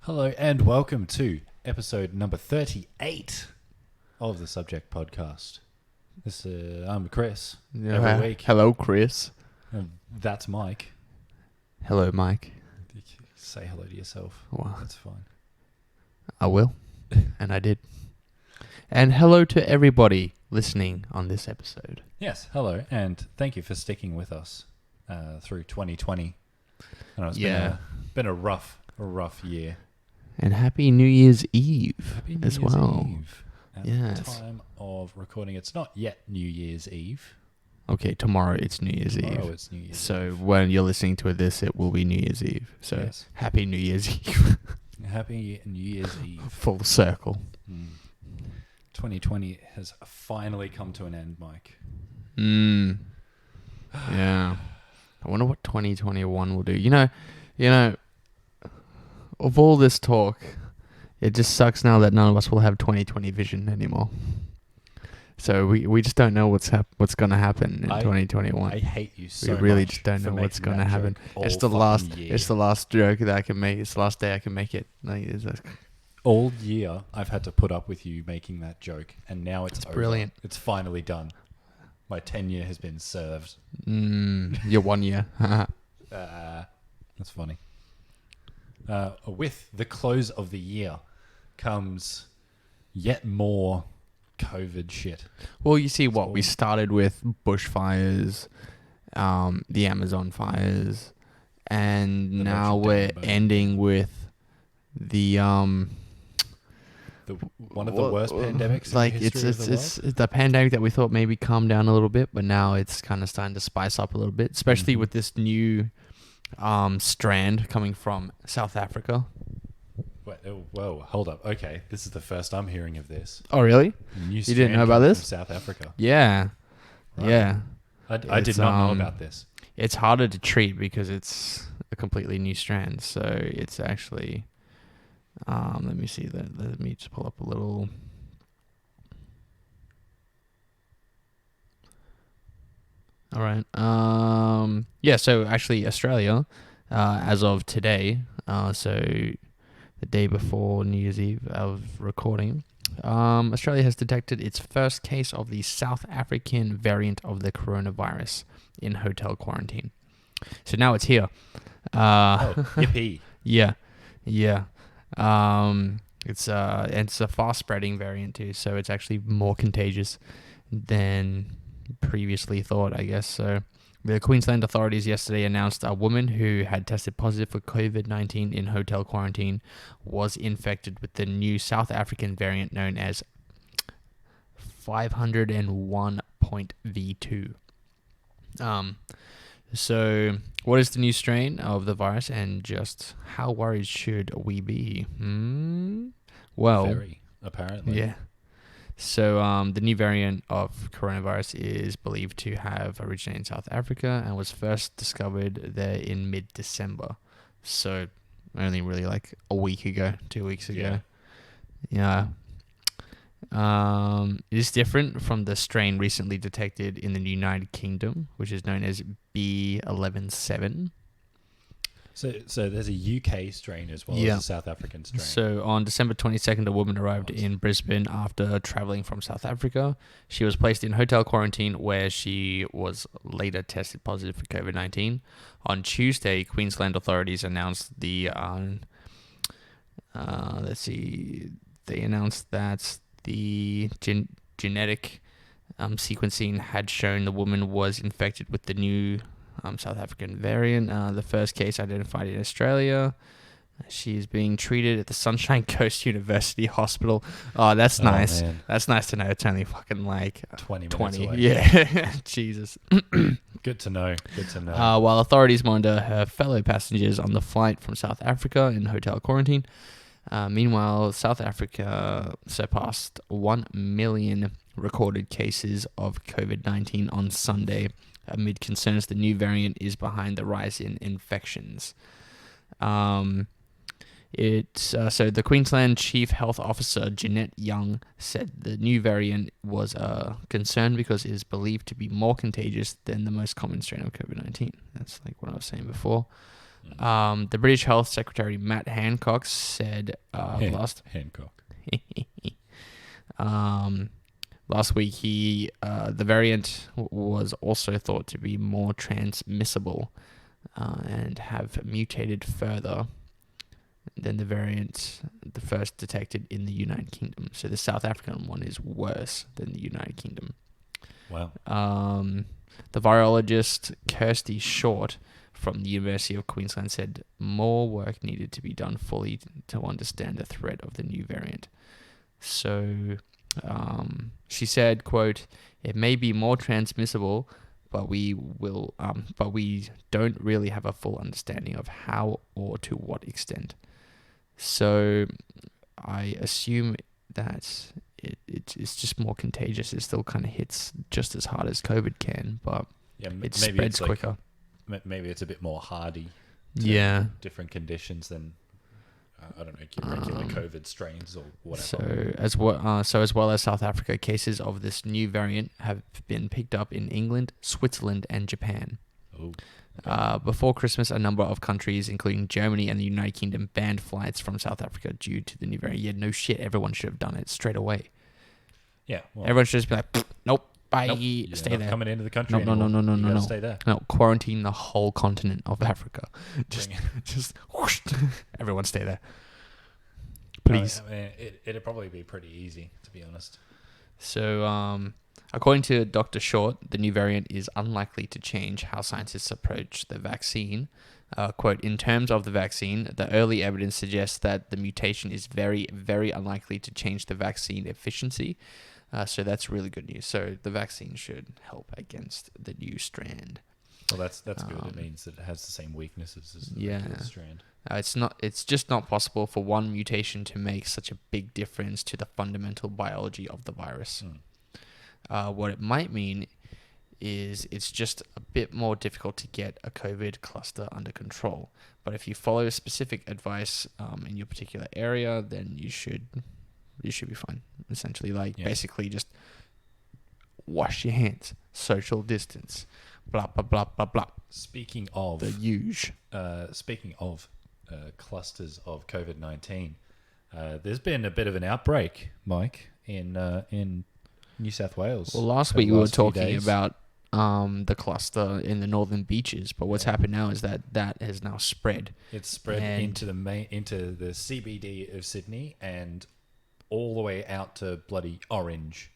Hello and welcome to episode number 38 of the Subject Podcast. I'm Chris. Every week. Hello, Chris. And that's Mike. Hello, Mike. Say hello to yourself. Well, That's fine. I will. And I did. And hello to everybody listening on this episode. Yes, hello, and thank you for sticking with us through 2020. I know it's been a rough year. And happy New Year's Eve Happy New as Year's well. Eve. At Yes. the time of recording, it's not yet New Year's Eve. Okay, tomorrow it's New Year's Tomorrow Eve. it's New Year's So Eve. when you're listening to this, it will be New Year's Eve. So Yes. happy New Year's Eve. Happy New Year's Eve. Full circle. 2020 has finally come to an end, Mike. Yeah. I wonder what 2021 will do. You know, of all this talk, it just sucks now that none of us will have 2020 vision anymore. So we just don't know what's going to happen in 2021. I hate you so much. We really just don't for know what's making going to that happen. joke all It's the fucking year. last joke that I can make. It's the last day I can make it. All year I've had to put up with you making that joke, and now it's over. Brilliant. It's finally done. My tenure has been served. You're 1 year. That's funny. With the close of the year comes yet more COVID shit. Well, you see what we started with: bushfires, the Amazon fires, and The now Notre we're Dame bombing. ending with the One of the worst pandemics like in the history of the world. it's the pandemic that we thought maybe calmed down a little bit, but now it's kind of starting to spice up a little bit, especially with this new strand coming from South Africa. Wait, whoa, hold up. Okay, this is the first I'm hearing of this. Oh, really? You didn't know about this? From South Africa. Yeah. Right. Yeah. I did not know about this. It's harder to treat because it's a completely new strand. So it's actually, let me see that. Let me just pull up a little. All right. Yeah. So actually, Australia, as of today, so the day before New Year's Eve of recording, Australia has detected its first case of the South African variant of the coronavirus in hotel quarantine. So now it's here. Yippee. Yeah. It's a fast spreading variant too, so it's actually more contagious than previously thought, I guess. So the Queensland authorities yesterday announced a woman who had tested positive for COVID-19 in hotel quarantine was infected with the new South African variant known as 501.V2. So what is the new strain of the virus, and just how worried should we be? Well, Very, apparently. yeah. So the new variant of coronavirus is believed to have originated in South Africa and was first discovered there in mid-December. So only really like a week ago, 2 weeks ago. Yeah. It is different from the strain recently detected in the United Kingdom, which is known as B.11.7. So there's a UK strain as well as a South African strain. So on December 22nd, a woman arrived in Brisbane after traveling from South Africa. She was placed in hotel quarantine where she was later tested positive for COVID-19. On Tuesday, Queensland authorities announced they announced that the genetic sequencing had shown the woman was infected with the new South African variant. The first case identified in Australia. She is being treated at the Sunshine Coast University Hospital. Oh, that's nice. Man. That's nice to know. It's only fucking like 20 minutes away. Yeah. Jesus. Good to know. While authorities monitor her fellow passengers on the flight from South Africa in hotel quarantine. Meanwhile, South Africa surpassed 1 million recorded cases of COVID-19 on Sunday, amid concerns the new variant is behind the rise in infections. So the Queensland Chief Health Officer, Jeanette Young, said the new variant was a concern because it is believed to be more contagious than the most common strain of COVID-19. That's like what I was saying before. The British Health Secretary Matt Hancock said Hancock. Last week the variant was also thought to be more transmissible and have mutated further than the variant the first detected in the United Kingdom. So the South African one is worse than the United Kingdom. Wow. The virologist Kirsty Short from the University of Queensland said more work needed to be done fully to understand the threat of the new variant. So she said, quote, "It may be more transmissible, but we don't really have a full understanding of how or to what extent. So I assume that it's just more contagious. It still kind of hits just as hard as COVID can, but it spreads quicker. Maybe it's a bit more hardy to different conditions than, I don't know, regular COVID strains or whatever. So as well as South Africa, cases of this new variant have been picked up in England, Switzerland, and Japan. Oh, okay. Before Christmas, a number of countries, including Germany and the United Kingdom, banned flights from South Africa due to the new variant. Yeah, no shit. Everyone should have done it straight away. Yeah. Well, everyone should just be like, nope, bye, you're stay not there. coming into the country No, no. Stay there. No, quarantine the whole continent of Africa. Just whoosh, everyone stay there. Please. I mean, it'd probably be pretty easy, to be honest. So, according to Dr. Short, the new variant is unlikely to change how scientists approach the vaccine. Quote, "In terms of the vaccine, the early evidence suggests that the mutation is very, very unlikely to change the vaccine efficiency." So that's really good news. So the vaccine should help against the new strand. Well, that's good. It means that it has the same weaknesses as the regular strand. It's just not possible for one mutation to make such a big difference to the fundamental biology of the virus. What it might mean is it's just a bit more difficult to get a COVID cluster under control. But if you follow specific advice in your particular area, then you should be fine. Essentially, basically just wash your hands, social distance, blah, blah, blah, blah, blah. Speaking of clusters of COVID-19, there's been a bit of an outbreak, Mike, in New South Wales. Well, last week we were talking about the cluster in the northern beaches, but what's happened now is that has now spread. It's spread into the CBD of Sydney and all the way out to bloody Orange.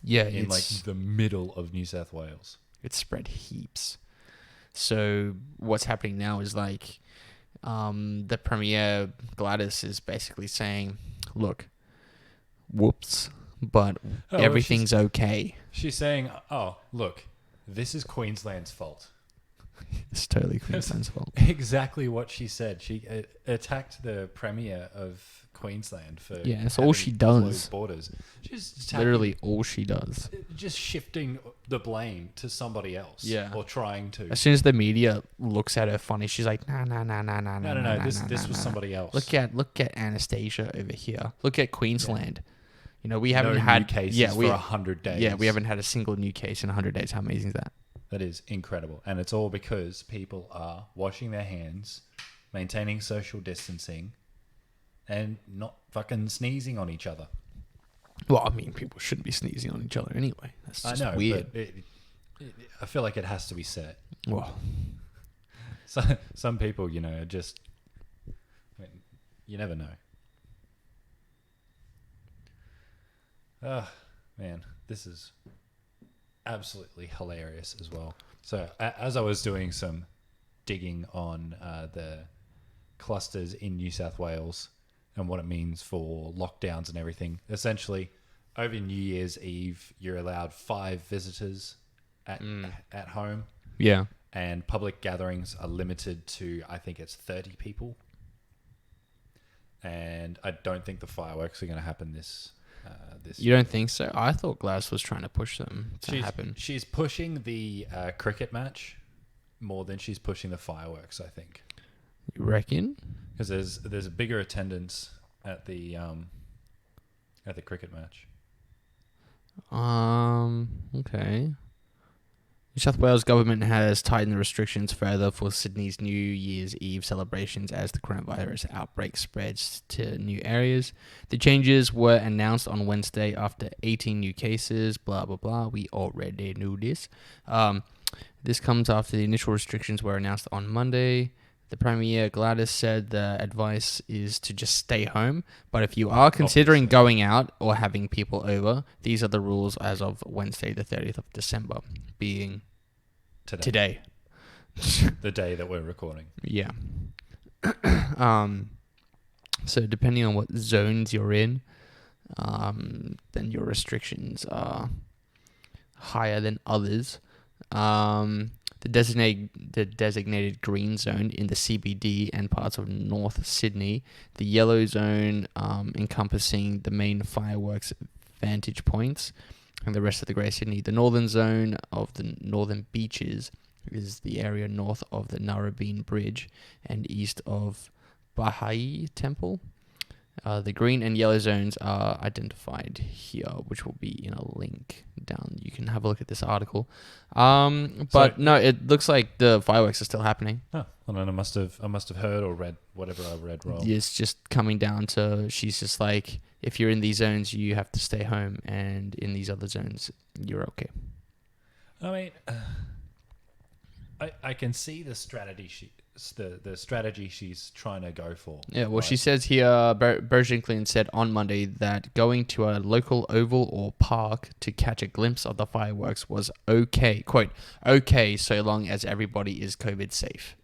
Yeah, in the middle of New South Wales. It's spread heaps. So what's happening now is the Premier Gladys is basically saying, look, whoops, but everything's okay. She's saying, oh, look, this is Queensland's fault. It's totally Queensland's fault. Exactly what she said. She attacked the Premier of Queensland for that's all she does. Borders. She's literally all she does. Just shifting the blame to somebody else. Yeah. Or trying to. As soon as the media looks at her funny, she's like, no. This was somebody else. Look at Anastasia over here. Look at Queensland. You know, we haven't no had new cases for 100 days. Yeah, we haven't had a single new case in 100 days. How amazing is that? That is incredible. And it's all because people are washing their hands, maintaining social distancing, and not fucking sneezing on each other. Well, I mean, people shouldn't be sneezing on each other anyway. That's just weird. But I feel like it has to be said. Well, some people, are just... I mean, you never know. Oh, man, this is absolutely hilarious as well. So as I was doing some digging on the clusters in New South Wales and what it means for lockdowns and everything, essentially over New Year's Eve you're allowed 5 visitors at home. Yeah. And public gatherings are limited to, I think it's 30 people. And I don't think the fireworks are going to happen this You don't think so? I thought Gladys was trying to push them to happen. She's pushing the cricket match more than she's pushing the fireworks, I think. You reckon? Because there's a bigger attendance at the cricket match. Okay. New South Wales government has tightened the restrictions further for Sydney's New Year's Eve celebrations as the coronavirus outbreak spreads to new areas. The changes were announced on Wednesday after 18 new cases, blah, blah, blah. We already knew this. This comes after the initial restrictions were announced on Monday. The Premier Gladys said the advice is to just stay home, but if you are considering going out or having people over, these are the rules as of Wednesday, the 30th of December, being today. The day that we're recording. Yeah. So depending on what zones you're in, then your restrictions are higher than others. The designated green zone in the CBD and parts of North Sydney, the yellow zone encompassing the main fireworks vantage points, and the rest of the Grey Sydney. The northern zone of the northern beaches is the area north of the Narrabeen Bridge and east of Bahai Temple. The green and yellow zones are identified here, which will be in a link down. You can have a look at this article. No, it looks like the fireworks are still happening. Oh, well, then I must have heard or read whatever I read wrong. It's just coming down to, she's just like, if you're in these zones, you have to stay home, and in these other zones, you're okay. I mean, I can see the strategy the strategy she's trying to go for. Yeah, well, she says here, Berejiklian said on Monday that going to a local oval or park to catch a glimpse of the fireworks was okay, quote, okay, so long as everybody is COVID safe.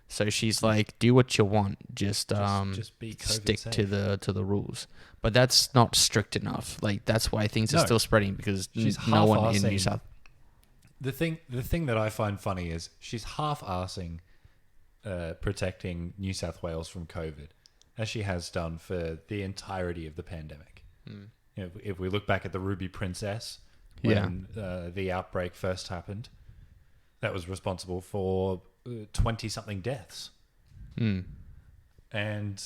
So she's like, do what you want, just be COVID stick safe. to the rules. But that's not strict enough. Like, that's why things are still spreading, because no one in New South. The thing that I find funny is she's half-arsing protecting New South Wales from COVID, as she has done for the entirety of the pandemic. You know, if we look back at the Ruby Princess, when the outbreak first happened, that was responsible for 20-something deaths. And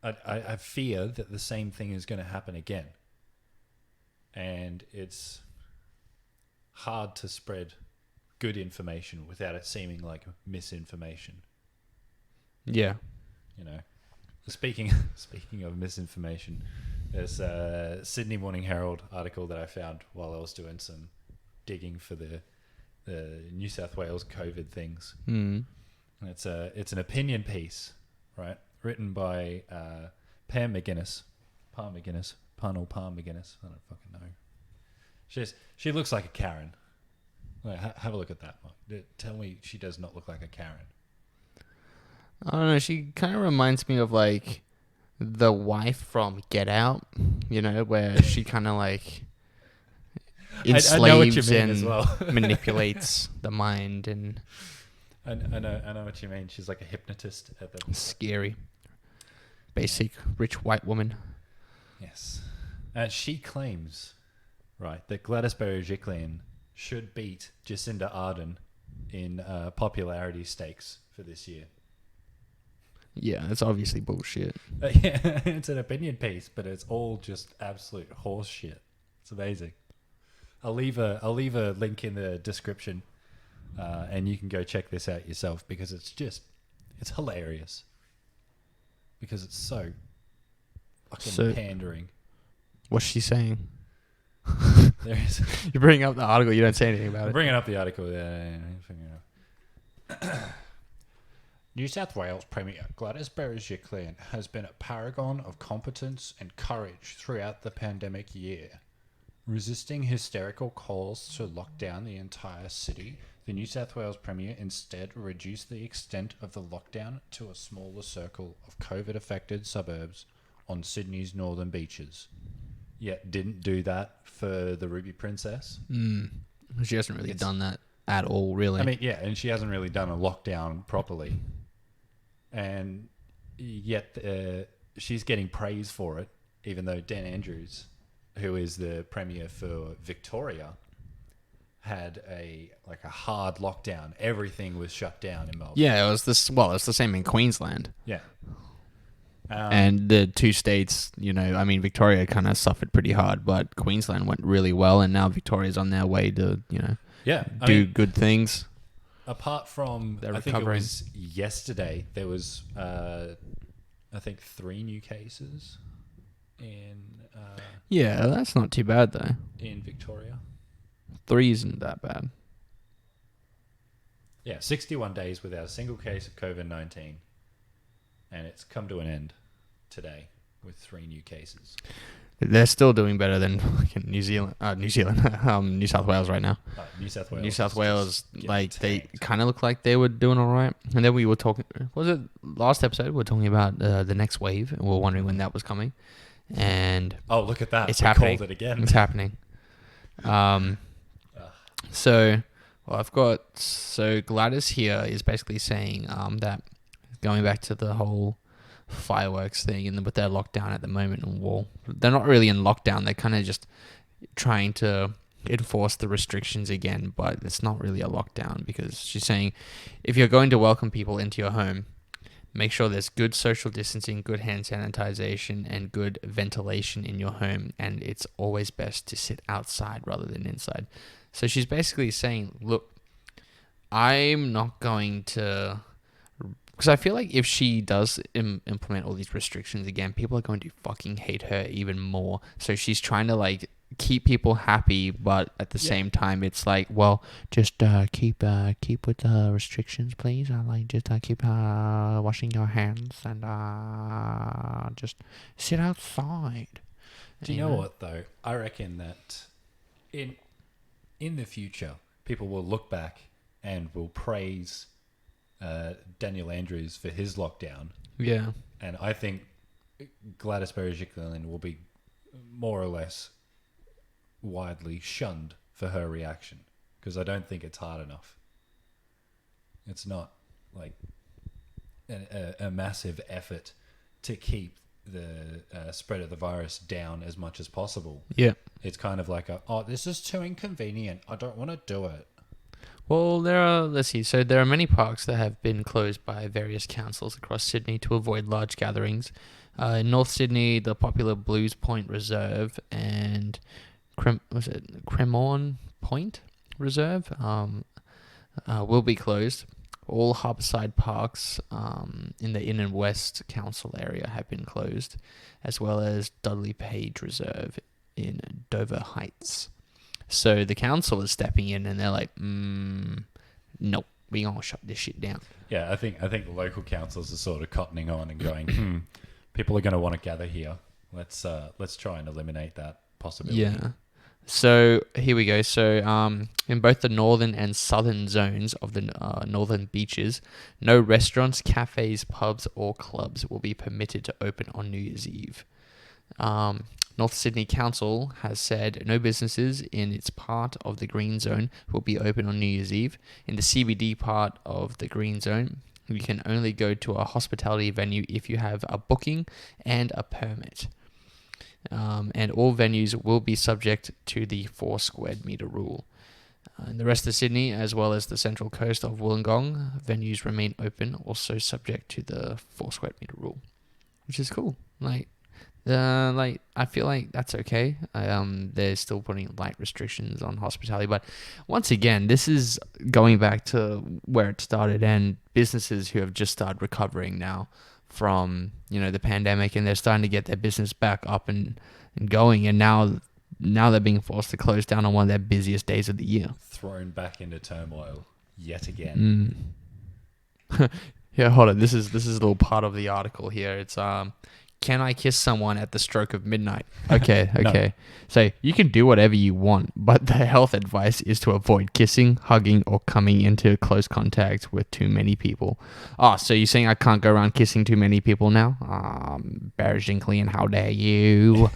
I fear that the same thing is going to happen again. And it's hard to spread good information without it seeming like misinformation. Yeah. You know, speaking of misinformation, there's a Sydney Morning Herald article that I found while I was doing some digging for the New South Wales COVID things. And it's an opinion piece, right? Written by Palm McGuinness. I don't fucking know. She looks like a Karen. Like, have a look at that, Mark. Tell me she does not look like a Karen. I don't know. She kind of reminds me of like the wife from Get Out, you know, where she kind of like enslaves and manipulates the mind. And I know what you mean. She's like a hypnotist at the scary, basic rich white woman. Yes, and she claims, right, that Gladys Berejiklian should beat Jacinda Ardern in popularity stakes for this year. Yeah, it's obviously bullshit. Yeah, it's an opinion piece, but it's all just absolute horse shit. It's amazing. I'll leave a link in the description, and you can go check this out yourself, because it's hilarious. Because it's so fucking pandering. What's she saying? There is. You bring up the article, you don't say anything about it. Bringing up the article, yeah. New South Wales Premier Gladys Berejiklian has been a paragon of competence and courage throughout the pandemic year. Resisting hysterical calls to lock down the entire city, the New South Wales Premier instead reduced the extent of the lockdown to a smaller circle of COVID-affected suburbs on Sydney's northern beaches. Yet didn't do that for the Ruby Princess. She hasn't really done that at all, really. I mean, yeah, and she hasn't really done a lockdown properly. And yet she's getting praise for it, even though Dan Andrews, who is the Premier for Victoria, had a hard lockdown. Everything was shut down in Melbourne. Yeah, it's the same in Queensland. Yeah. And the two states, you know, I mean, Victoria kind of suffered pretty hard, but Queensland went really well, and now Victoria's on their way to, you know. Yeah, I do mean, good things. apart from, They're I think it recovering. was yesterday, there was, I think, 3 new cases Yeah, that's not too bad though. in Victoria. 3 isn't that bad. Yeah, 61 days without a single case of COVID-19, and it's come to an end today with 3 new cases. They're still doing better than fucking New Zealand, New South Wales right now. New South Wales. New South Wales, getting like they tanked. kind of look like they were doing all right, and then we were talking. Was it last episode? We were talking about the next wave, and we were wondering when that was coming. And Oh, look at that! it's We happening. called it again. It's happening. So, well, so Gladys here is basically saying that going back to the whole fireworks thing and with their lockdown at the moment, and well, they're not really in lockdown. They're kind of just trying to enforce the restrictions again, but it's not really a lockdown because she's saying if you're going to welcome people into your home, make sure there's good social distancing, good hand sanitization, and good ventilation in your home. And it's always best to sit outside rather than inside. So she's basically saying, look, I'm not going to... Because I feel like if she does implement all these restrictions again, people are going to fucking hate her even more. So she's trying to like keep people happy, but at the same time, it's like, well, just keep with the restrictions, please. Like just keep washing your hands and just sit outside. Do you know what though? I reckon that in the future, people will look back and will praise Daniel Andrews for his lockdown. Yeah. And I think Gladys Berejiklian will be more or less widely shunned for her reaction because I don't think it's hard enough. It's not like a massive effort to keep the spread of the virus down as much as possible. Yeah. It's kind of like this is too inconvenient. I don't want to do it. Well, let's see. So there are many parks that have been closed by various councils across Sydney to avoid large gatherings. In North Sydney, the popular Blues Point Reserve and Cremorne Point Reserve will be closed. All harborside parks in the Inner West Council area have been closed, as well as Dudley Page Reserve in Dover Heights. So the council is stepping in and they're like, nope, we're going to shut this shit down. Yeah, I think the local councils are sort of cottoning on and going, people are going to want to gather here. Let's try and eliminate that possibility. Yeah. So here we go. So in both the northern and southern zones of the northern beaches, no restaurants, cafes, pubs or clubs will be permitted to open on New Year's Eve. North Sydney Council has said no businesses in its part of the green zone will be open on New Year's Eve. In the CBD part of the green zone, you can only go to a hospitality venue if you have a booking and a permit. And all venues will be subject to the 4 square metre rule. In the rest of Sydney, as well as the central coast of Wollongong, venues remain open, also subject to the 4 square metre rule, which is cool. I feel like that's okay. They're still putting light restrictions on hospitality, but once again, this is going back to where it started, and businesses who have just started recovering now from the pandemic, and they're starting to get their business back up and going, and now they're being forced to close down on one of their busiest days of the year. Thrown back into turmoil yet again. Yeah, hold on. This is a little part of the article here. It's can I kiss someone at the stroke of midnight? Okay. No. So you can do whatever you want, but the health advice is to avoid kissing, hugging, or coming into close contact with too many people. Oh, so you're saying I can't go around kissing too many people now? Berejiklian, how dare you?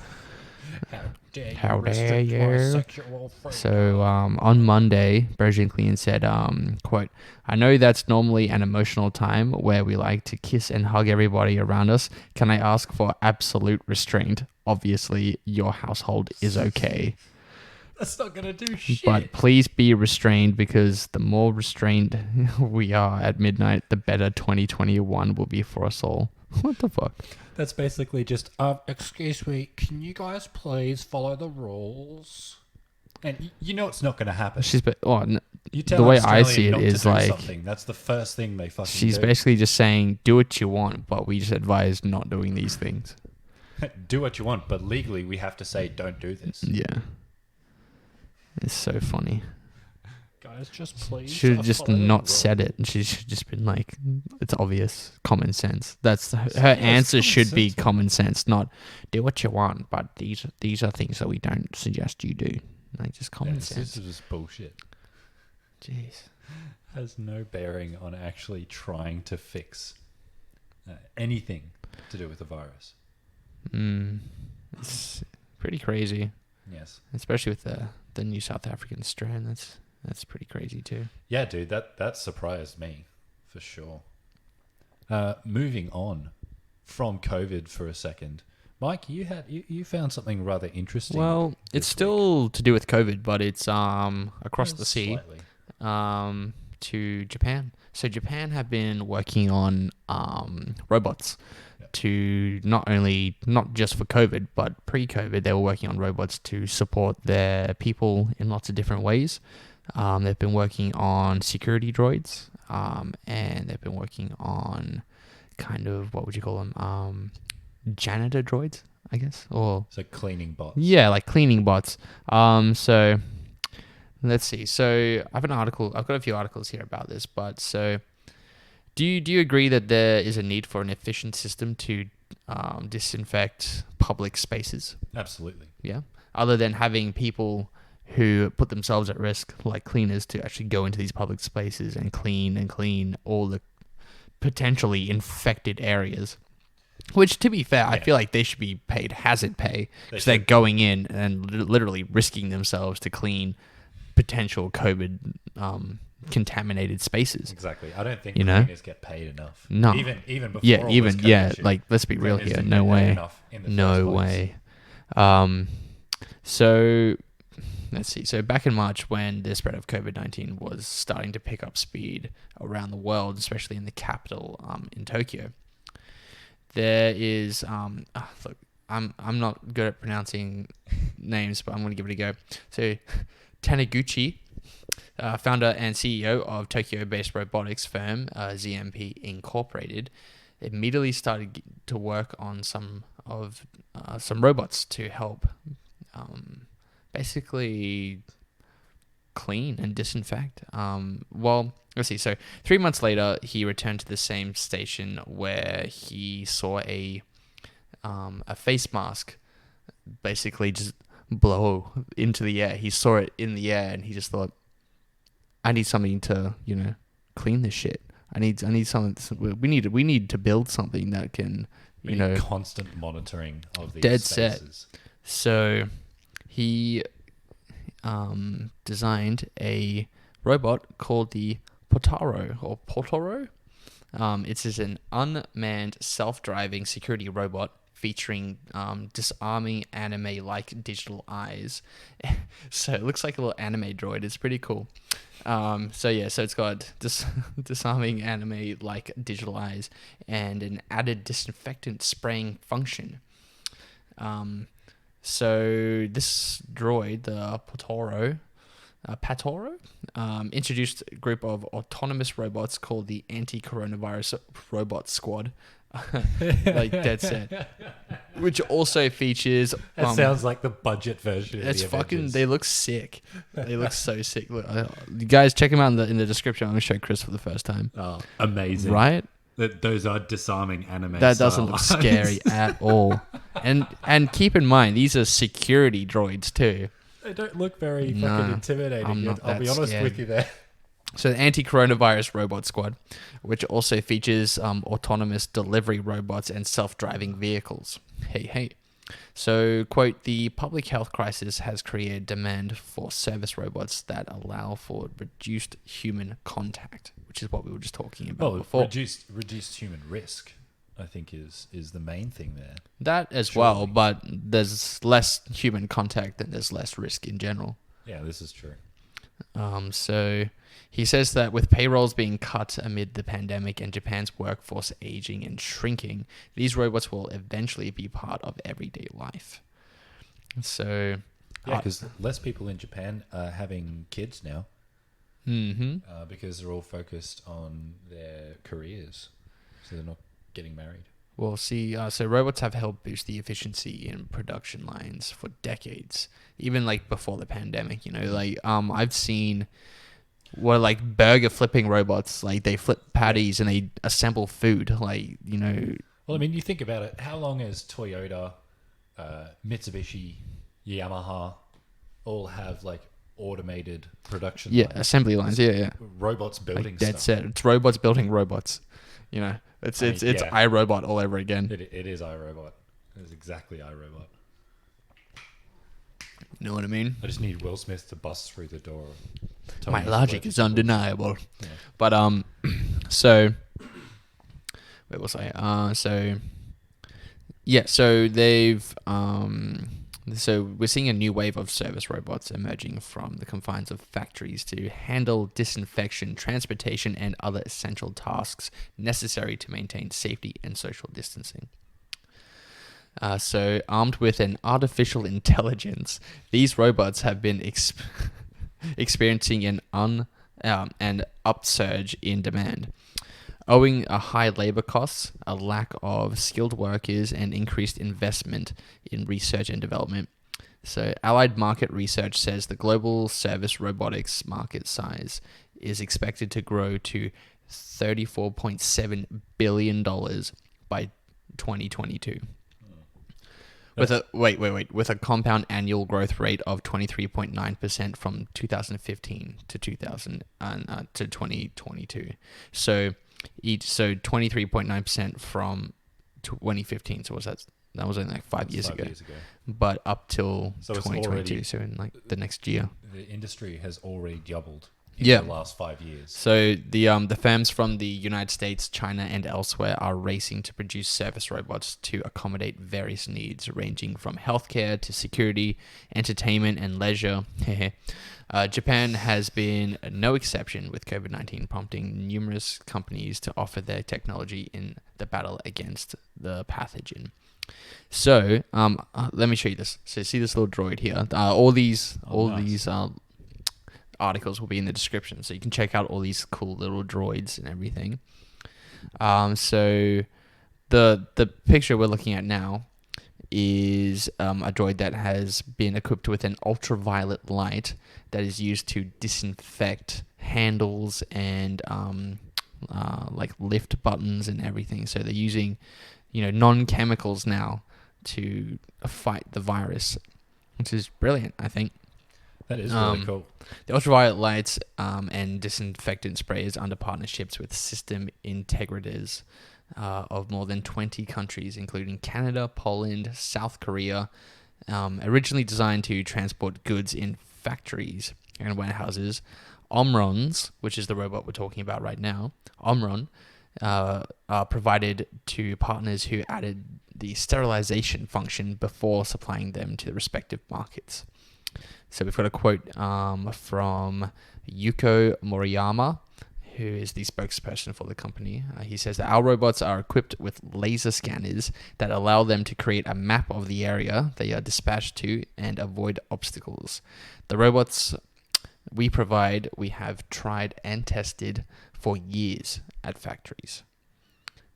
How dare you? So on Monday, Berejiklian said, quote, I know that's normally an emotional time where we like to kiss and hug everybody around us. Can I ask for absolute restraint? Obviously, your household is okay. That's not going to do shit. But please be restrained, because the more restrained we are at midnight, the better 2021 will be for us all. What the fuck? That's basically just, excuse me, can you guys please follow the rules? And you know it's not going to happen. The You tell way an I see Australian it not is to do like something. That's the first thing they fucking she's do. basically just saying, do what you want, but we just advise not doing these things. Do what you want, but legally we have to say don't do this. Yeah. It's so funny. Guys, just please. Should have just follow the not rules. said it. And she should have just been like, it's obvious. Common sense. That's her Yeah, it's answer common should be sense, man. common sense, not do what you want, but these are things that we don't suggest you do. Like, just common This sense. is just bullshit. Jeez. Has no bearing on actually trying to fix anything to do with the virus. It's pretty crazy, Yes. especially with the new South African strain. That's pretty crazy too. Yeah, dude, that surprised me for sure. Moving on from COVID for a second, Mike, you found something rather interesting. Well, it's this still to do with COVID, but it's across the sea. Slightly. To Japan. So Japan have been working on robots to not just for COVID, but pre-COVID, they were working on robots to support their people in lots of different ways. They've been working on security droids, and they've been working on kind of, what would you call them? Janitor droids, I guess, or So cleaning bots. yeah, like cleaning bots. So let's see. So I've got a few articles here about this, but so do you agree that there is a need for an efficient system to disinfect public spaces? Absolutely. Yeah. Other than having people who put themselves at risk, like cleaners, to actually go into these public spaces and clean all the potentially infected areas. Which, to be fair, I feel like they should be paid hazard pay. Because they're going in and literally risking themselves to clean potential COVID contaminated spaces. Exactly. I don't think cleaners get paid enough. No. Even before all this COVID shit, like, let's be real cleaners here. didn't No get paid way. enough in the No first place. way. So let's see. So back in March, when the spread of COVID-19 was starting to pick up speed around the world, especially in the capital, in Tokyo, there is look, I'm not good at pronouncing names, but I'm going to give it a go. So Taniguchi, founder and CEO of Tokyo-based robotics firm ZMP Incorporated, immediately started to work on some robots to help basically clean and disinfect. Well, let's see. So 3 months later, he returned to the same station where he saw a face mask basically just blow into the air. He saw it in the air and he just thought, I need something to, clean this shit. I need something. We need to build something that can, We need constant monitoring of these dead spaces. set. So he designed a robot called the Potoro. It's just an unmanned self-driving security robot featuring disarming anime-like digital eyes. So it looks like a little anime droid. It's pretty cool. So it's got disarming anime-like digital eyes and an added disinfectant spraying function. So this droid, the Patoro, introduced a group of autonomous robots called the Anti-Coronavirus Robot Squad, like dead set, which also features. That sounds like the budget version. It's of the fucking. Avengers. They look sick. They look so sick. Look, you guys, check them out in the description. I'm gonna show Chris for the first time. Oh, amazing! Right? Those are disarming anime. That doesn't look scary at all. And keep in mind, these are security droids too. They don't look very fucking intimidating. I'm not I'll be that honest scared. with you there. So the Anti-Coronavirus Robot Squad, which also features autonomous delivery robots and self-driving vehicles. Hey. So, quote, the public health crisis has created demand for service robots that allow for reduced human contact, which is what we were just talking about before. Reduced human risk, I think, is the main thing there. That as well, but there's less human contact and there's less risk in general. Yeah, this is true. So he says that with payrolls being cut amid the pandemic and Japan's workforce aging and shrinking, these robots will eventually be part of everyday life. So Yeah, because less people in Japan are having kids now because they're all focused on their careers, so they're not getting married. Well, see, so robots have helped boost the efficiency in production lines for decades, even like before the pandemic. I've seen like burger flipping robots, like they flip patties and they assemble food, Well, I mean, you think about it. How long has Toyota, Mitsubishi, Yamaha all have like automated production lines? assembly lines, yeah. Robots building Like dead stuff. set. It's robots building robots. It's iRobot all over again. It is iRobot. It is exactly iRobot. You know what I mean? I just need Will Smith to bust through the door. My logic is undeniable. Yeah. But so where was I? So they've so we're seeing a new wave of service robots emerging from the confines of factories to handle disinfection, transportation, and other essential tasks necessary to maintain safety and social distancing. So armed with an artificial intelligence, these robots have been experiencing an upsurge in demand, owing a high labor costs, a lack of skilled workers, and increased investment in research and development. So Allied Market Research says the global service robotics market size is expected to grow to $34.7 billion by 2022. With a compound annual growth rate of 23.9% from 2015 to 2022. So 23.9% from 2015. So that was only like 5 years ago. But up till 2022, so in like the next year. The industry has already doubled in the last 5 years. So the firms from the United States, China, and elsewhere are racing to produce service robots to accommodate various needs ranging from healthcare to security, entertainment, and leisure. Japan has been no exception, with COVID-19 prompting numerous companies to offer their technology in the battle against the pathogen. So let me show you this. So see this little droid here. All these articles will be in the description, so you can check out all these cool little droids and everything. So the picture we're looking at now is a droid that has been equipped with an ultraviolet light that is used to disinfect handles and like lift buttons and everything. So they're using non-chemicals now to fight the virus, which is brilliant, I think. That is really cool. The ultraviolet lights and disinfectant sprays under partnerships with system integrators of more than 20 countries, including Canada, Poland, South Korea, originally designed to transport goods in factories and warehouses. Omrons, which is the robot we're talking about right now, are provided to partners who added the sterilization function before supplying them to the respective markets. So we've got a quote from Yuko Moriyama, who is the spokesperson for the company. He says that our robots are equipped with laser scanners that allow them to create a map of the area they are dispatched to and avoid obstacles. The robots we provide, we have tried and tested for years at factories.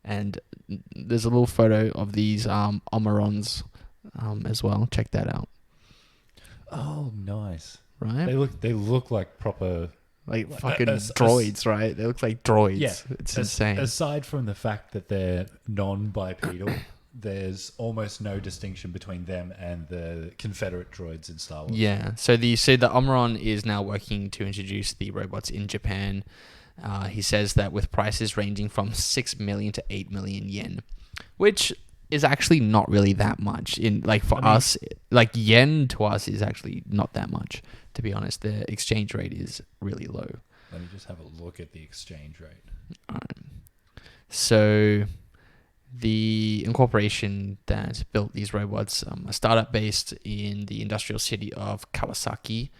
And there's a little photo of these Omrons as well. Check that out. Oh, nice! Right? They look like proper fucking droids, right? They look like droids. Yeah, it's insane. Aside from the fact that they're non-bipedal, there's almost no distinction between them and the Confederate droids in Star Wars. Yeah. So the Omron is now working to introduce the robots in Japan. He says that with prices ranging from 6 million to 8 million yen, which is actually not really that much. Us, like yen to us is actually not that much, to be honest. The exchange rate is really low. Let me just have a look at the exchange rate. All right. So the incorporation that built these robots, a startup based in the industrial city of Kawasaki,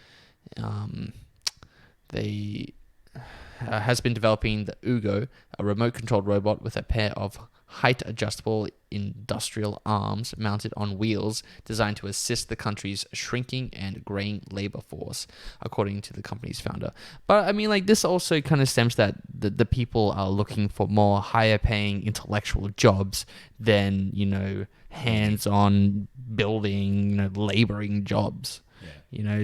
they has been developing the Ugo, a remote-controlled robot with a pair of height-adjustable industrial arms mounted on wheels designed to assist the country's shrinking and graying labor force, according to the company's founder. But I mean, like, this also kind of stems that the people are looking for more higher-paying intellectual jobs than, hands-on building, laboring jobs.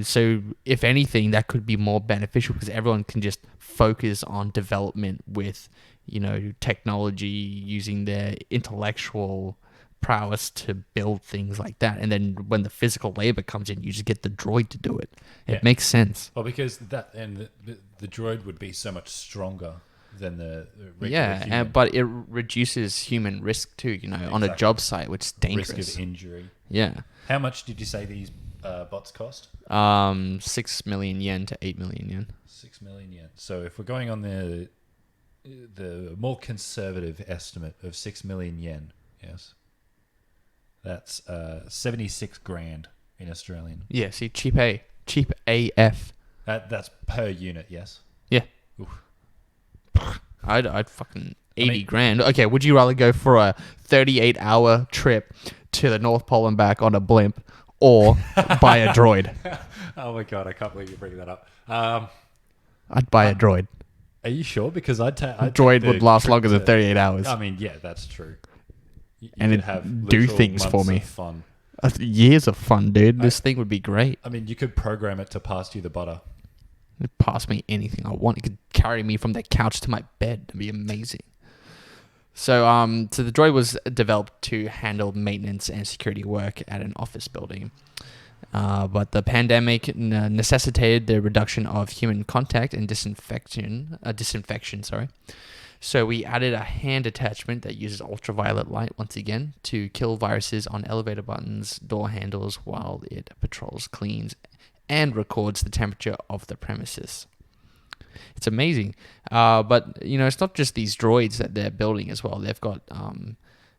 So if anything, that could be more beneficial because everyone can just focus on development with, technology, using their intellectual prowess to build things like that. And then when the physical labor comes in, you just get the droid to do it. It makes sense. Well, because the droid would be so much stronger than the regular human. But it reduces human risk too, on a job site, which is dangerous. Risk of injury. Yeah. How much did you say these bots cost? 6 million yen to 8 million yen. 6 million yen. So if we're going on the more conservative estimate of 6 million yen, yes, that's 76 grand in Australian. Yeah, see, cheap AF. That's per unit, yes. Yeah. Oof. I'd fucking 80 grand. Okay, would you rather go for a 38-hour trip to the North Pole and back on a blimp, or buy a droid? Oh my god, I can't believe you're bringing that up. I'd buy a droid. Are you sure? Because I'd droid would last longer than 38 hours. I mean, yeah, that's true. You and could it have do things for me. Of fun. Years of fun, dude. This thing would be great. I mean, you could program it to pass you the butter. It'd pass me anything I want. It could carry me from the couch to my bed. It'd be amazing. So the droid was developed to handle maintenance and security work at an office building. But the pandemic necessitated the reduction of human contact and disinfection. So we added a hand attachment that uses ultraviolet light once again to kill viruses on elevator buttons, door handles, while it patrols, cleans, and records the temperature of the premises. It's amazing. But, it's not just these droids that they're building as well. They've got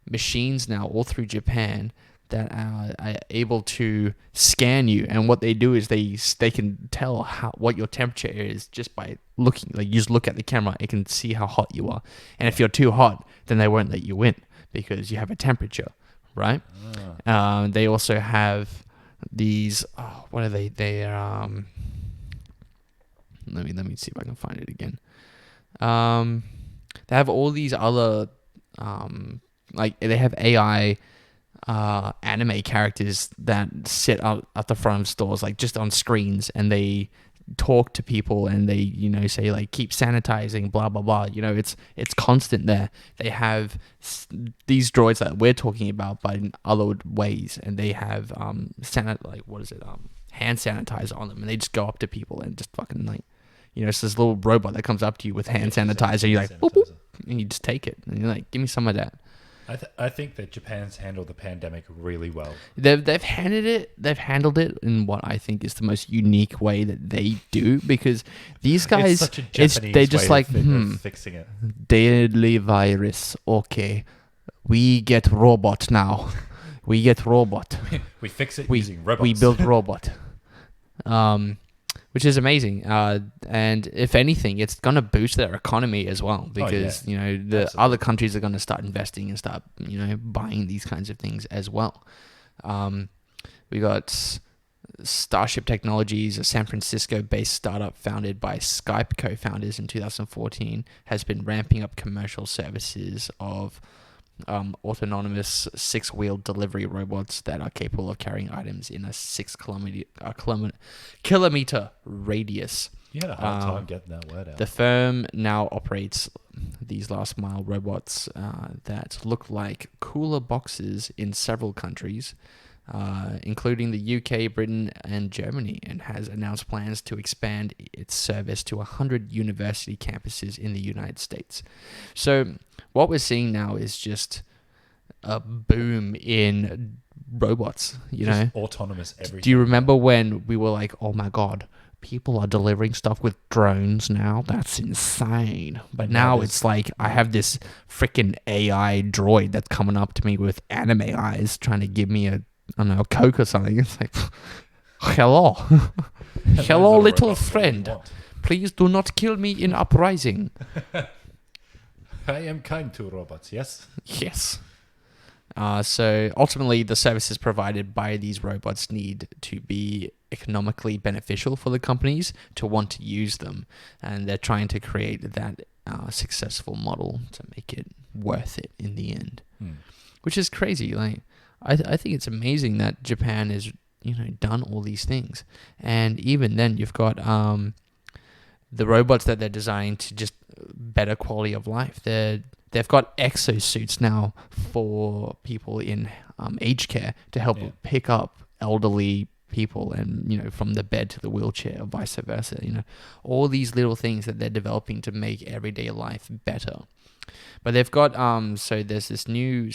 machines now all through Japan that are able to scan you. And what they do is they can tell what your temperature is just by looking. Like, you just look at the camera, it can see how hot you are. And if you're too hot, then they won't let you in because you have a temperature, right? They also have these, what are they? They're, let me see if I can find it again. They have all these other, they have AI anime characters that sit out at the front of stores, like just on screens, and they talk to people and they say like keep sanitizing, blah blah blah. It's constant there. They have these droids that we're talking about, but in other ways, and they have hand sanitizer on them, and they just go up to people and just fucking it's this little robot that comes up to you with hand sanitizer. You're like, boop, boop, and you just take it, and you're like, give me some of that. I think that Japan's handled the pandemic really well. They've handled it in what I think is the most unique way that they do, because these guys, it's such a Japanese they're just way like of fixing it. Deadly virus. Okay, we get robot now. We get robot. We fix it using robots. We build robot. Which is amazing. And if anything, it's going to boost their economy as well, because, the Absolutely. other countries are going to start investing and start, buying these kinds of things as well. We got Starship Technologies, a San Francisco-based startup founded by Skype co-founders in 2014, has been ramping up commercial services of autonomous 6-wheeled delivery robots that are capable of carrying items in a 6 kilometer radius. You had a hard time getting that word out. The firm now operates these last mile robots that look like cooler boxes in several countries, including the UK, Britain, and Germany, and has announced plans to expand its service to 100 university campuses in the United States. So what we're seeing now is just a boom in robots, Just autonomous everything. Do you remember when we were like, oh my God, people are delivering stuff with drones now? That's insane. But now it's like, I have this freaking AI droid that's coming up to me with anime eyes trying to give me a Coke or something. It's like, hello. Hello, little friend. Please do not kill me in uprising. I am kind to robots, yes? Yes. So ultimately, the services provided by these robots need to be economically beneficial for the companies to want to use them. And they're trying to create that successful model to make it worth it in the end. Which is crazy. Like, I think it's amazing that Japan has, done all these things. And even then, you've got the robots that they're designing to just better quality of life. They've got exosuits now for people in aged care to help pick up elderly people and, from the bed to the wheelchair or vice versa. All these little things that they're developing to make everyday life better. But they've got there's this new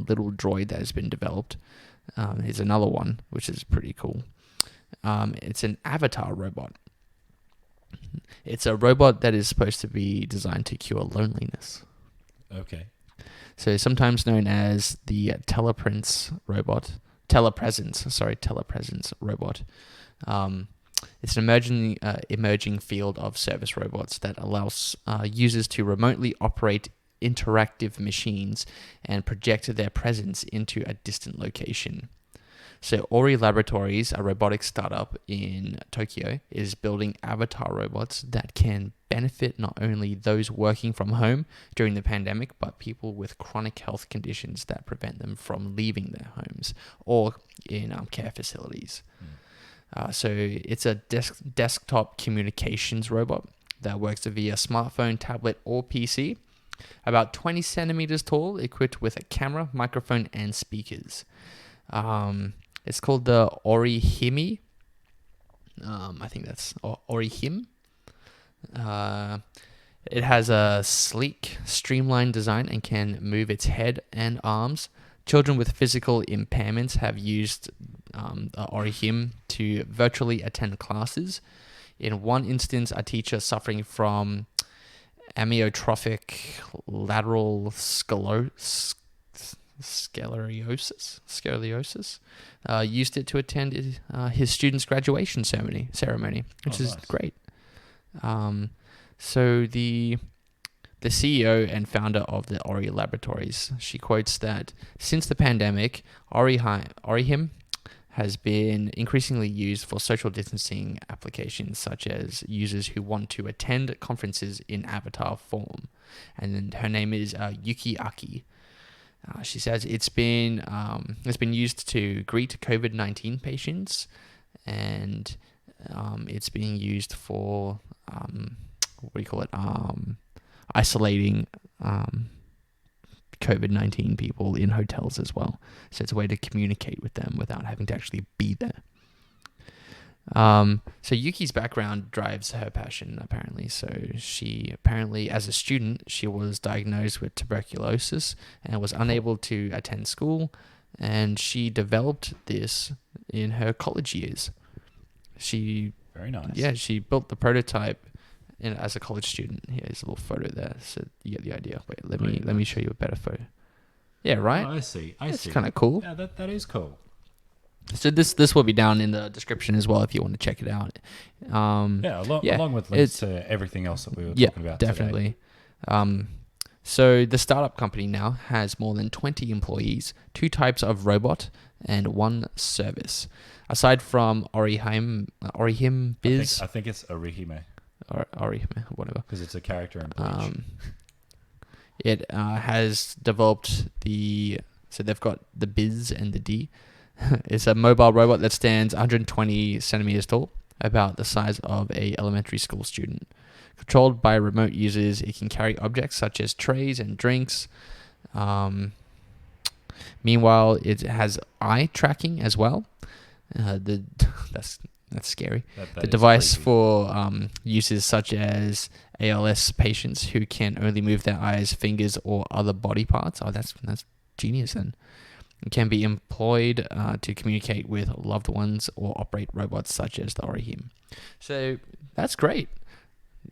little droid that has been developed. Here's another one which is pretty cool. It's an avatar robot. It's a robot that is supposed to be designed to cure loneliness. Okay. So sometimes known as the telepresence robot. It's an emerging field of service robots that allows users to remotely operate interactive machines and project their presence into a distant location. So Ori Laboratories, a robotics startup in Tokyo, is building avatar robots that can benefit not only those working from home during the pandemic, but people with chronic health conditions that prevent them from leaving their homes or in care facilities. So it's a desktop communications robot that works via smartphone, tablet, or PC. About 20 centimeters tall, equipped with a camera, microphone, and speakers. It's called the Orihime. I think that's Orihime. It has a sleek, streamlined design and can move its head and arms. Children with physical impairments have used Orihime to virtually attend classes. In one instance, a teacher suffering from amyotrophic lateral scoliosis used it to attend his student's graduation ceremony, which is nice. great. So the CEO and founder of the Ori Laboratories, she quotes that since the pandemic, Orihime has been increasingly used for social distancing applications, such as users who want to attend conferences in avatar form. And then her name is Yuki Aki. She says it's been used to greet COVID-19 patients, and it's being used for isolating COVID-19 people in hotels as well. So it's a way to communicate with them without having to actually be there. So Yuki's background drives her passion, apparently. So she apparently, as a student, she was diagnosed with tuberculosis and was unable to attend school. And she developed this in her college years. Very nice. Yeah, she built the prototype as a college student. Here's a little photo there, so you get the idea. Wait, let me show you a better photo. Yeah, right? Oh, I see. That's kind of cool. Yeah, that is cool. So this will be down in the description as well if you want to check it out. Along with links to everything else that we were talking about definitely. today. So the startup company now has more than 20 employees, 2 types of robot, and 1 service. Aside from Orihime Biz... I think it's Orihime. Or Orihime, whatever. Because it's a character in Bleach. It has developed so they've got the Biz and the D. It's a mobile robot that stands 120 centimeters tall, about the size of a elementary school student. Controlled by remote users, it can carry objects such as trays and drinks. Meanwhile, it has eye tracking as well. That's scary. That the is device creepy. for users such as ALS patients who can only move their eyes, fingers, or other body parts. Oh, that's genius then. It can be employed to communicate with loved ones or operate robots such as the Orihime. So that's great.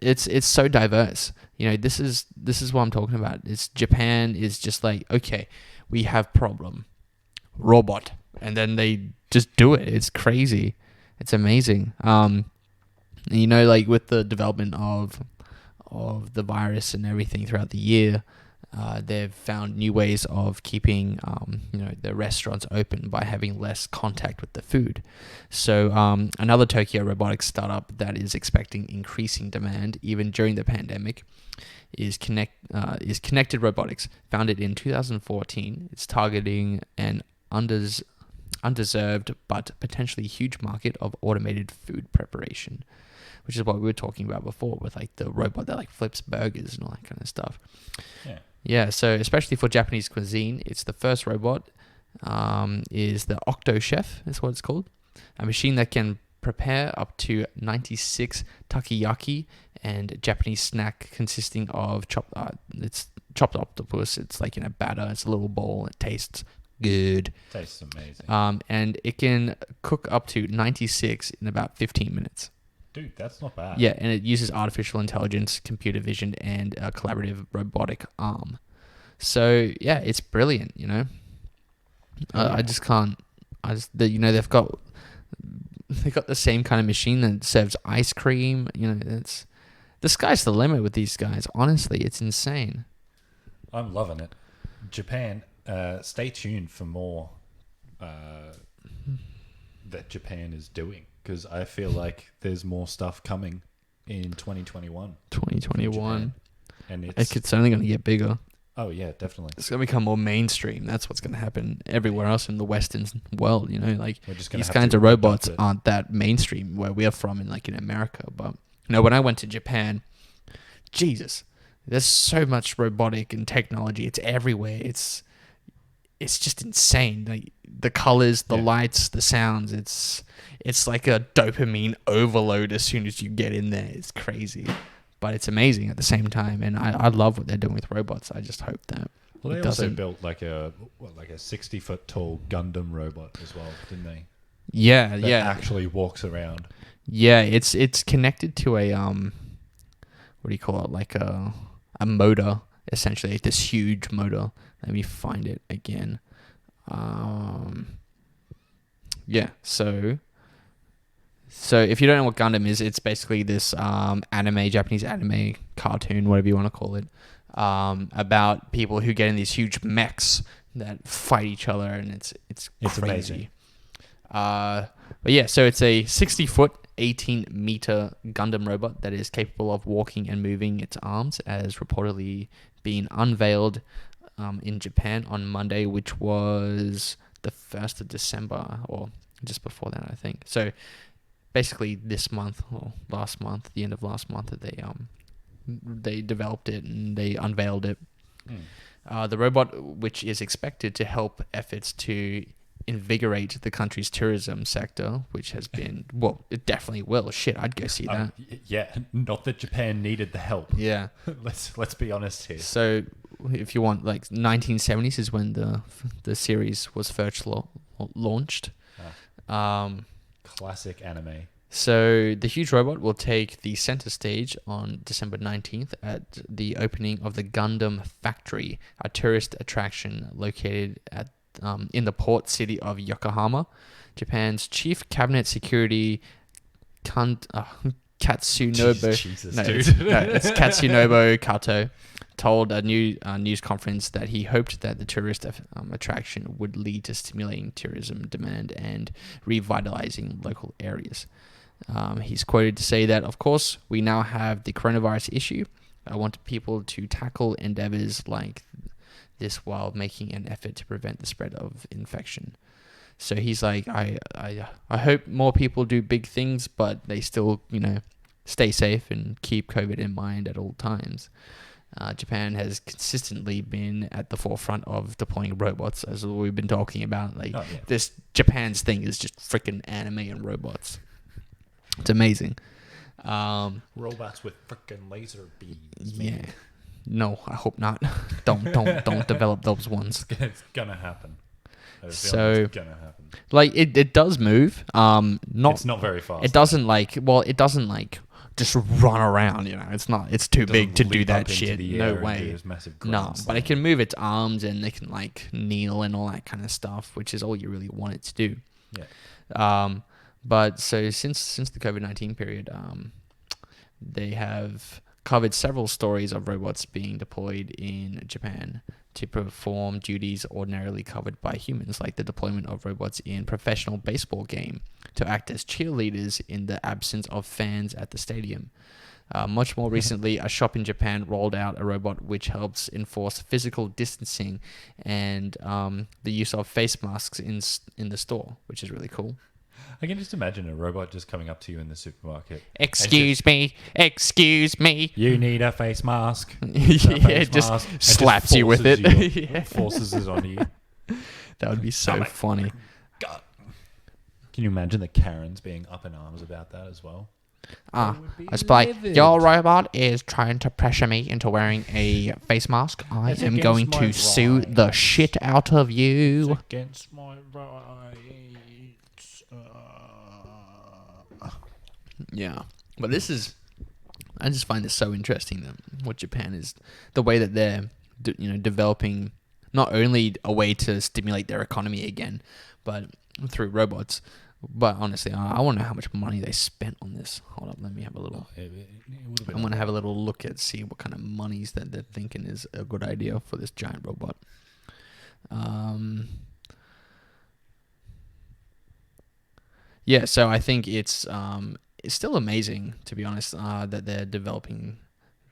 It's so diverse. This is what I'm talking about. Japan is just like, okay, we have problem, robot, and then they just do it. It's crazy. It's amazing. And, you know, like with the development of the virus and everything throughout the year, they've found new ways of keeping the restaurants open by having less contact with the food. So another Tokyo robotics startup that is expecting increasing demand even during the pandemic is Connected Robotics. Founded in 2014, it's targeting an undeserved but potentially huge market of automated food preparation, which is what we were talking about before with like the robot that like flips burgers and all that kind of stuff. Yeah, so especially for Japanese cuisine, it's the first robot, is the Octo Chef, is what it's called. A machine that can prepare up to 96 takoyaki and Japanese snack consisting of chopped octopus. It's like in a batter. It's a little bowl. It tastes good. Tastes amazing. And it can cook up to 96 in about 15 minutes. Dude, that's not bad. Yeah, and it uses artificial intelligence, computer vision, and a collaborative robotic arm. So yeah, it's brilliant. You know, I just can't. They've got the same kind of machine that serves ice cream. You know, it's the sky's the limit with these guys. Honestly, it's insane. I'm loving it. Japan, stay tuned for more that Japan is doing, because I feel like there's more stuff coming in 2021. 2021. And it's only going to get bigger. Oh, yeah, definitely. It's going to become more mainstream. That's what's going to happen everywhere else in the Western world, you know? Like, these kinds of robots aren't that mainstream where we're from in America. But, you know, when I went to Japan, Jesus, there's so much robotic and technology. It's everywhere. It's just insane. Like, the colors, the lights, the sounds. It's like a dopamine overload as soon as you get in there. It's crazy. But it's amazing at the same time, and I love what they're doing with robots. I just hope that. Well, they also built like a 60-foot tall Gundam robot as well, didn't they? Yeah, that actually walks around. Yeah, it's connected to a what do you call it? Like a motor, essentially, like this huge motor. Let me find it again. Yeah, So if you don't know what Gundam is, it's basically this Japanese anime cartoon, whatever you want to call it, about people who get in these huge mechs that fight each other, and it's crazy. Amazing. But yeah, so it's a 60-foot, 18-meter Gundam robot that is capable of walking and moving its arms, as reportedly being unveiled in Japan on Monday, which was the 1st of December, or just before that, I think. So basically this month or last month, the end of last month, that they developed it and they unveiled it. The robot, which is expected to help efforts to invigorate the country's tourism sector, which has been, well, it definitely will. Shit, I'd go see that. Yeah, not that Japan needed the help. Yeah. Let's be honest here. So if you want, like, 1970s is when the series was first launched. Classic anime. So the huge robot will take the center stage on December 19th at the opening of the Gundam Factory, a tourist attraction located in the port city of Yokohama. Japan's chief cabinet security Katsunobu it's Katsunobu Kato told a news conference that he hoped that the tourist attraction would lead to stimulating tourism demand and revitalizing local areas. He's quoted to say that, of course, we now have the coronavirus issue. I want people to tackle endeavors like this while making an effort to prevent the spread of infection. So he's like, I hope more people do big things, but they still, stay safe and keep COVID in mind at all times. Japan has consistently been at the forefront of deploying robots, as we've been talking about. This Japan's thing is just freaking anime and robots. It's amazing. Robots with freaking laser beams. Yeah. Man. No, I hope not. Don't develop those ones. It's gonna happen. So, it's gonna happen. Like it does move. It's not very fast. It doesn't just run around. It's too big to do that shit. No way. No, but it can move its arms and it can kneel and all that kind of stuff, which is all you really want it to do. Yeah. But so since the COVID-19 period, they have covered several stories of robots being deployed in Japan to perform duties ordinarily covered by humans, like the deployment of robots in professional baseball game to act as cheerleaders in the absence of fans at the stadium. Much more recently, a shop in Japan rolled out a robot which helps enforce physical distancing and the use of face masks in the store, which is really cool. I can just imagine a robot just coming up to you in the supermarket. Excuse me. You need a face mask. It just slaps you with it. Yeah. Forces it on you. That would be so funny. God. Can you imagine the Karens being up in arms about that as well? I was like, your robot is trying to pressure me into wearing a face mask. I am going to sue the shit out of you. It's against my rights. Yeah, but I just find this so interesting that what Japan is, the way that they're, developing not only a way to stimulate their economy again, but through robots. But honestly, I want to know how much money they spent on this. Hold up, let me have a little. I'm gonna have a little look at see what kind of monies that they're thinking is a good idea for this giant robot. Yeah, so I think it's still amazing, to be honest, that they're developing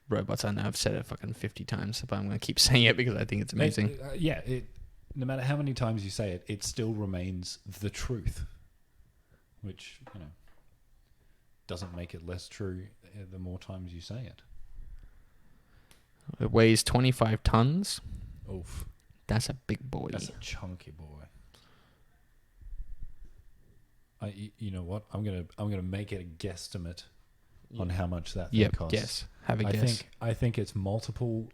robots. I know I've said it fucking 50 times, but I'm going to keep saying it because I think it's amazing. No matter how many times you say it, it still remains the truth, which, doesn't make it less true the more times you say it. It weighs 25 tons. Oof. That's a big boy. That's a chunky boy. You know what? I'm gonna make it a guesstimate on how much that thing costs. Guess. Have a guess. I think it's multiple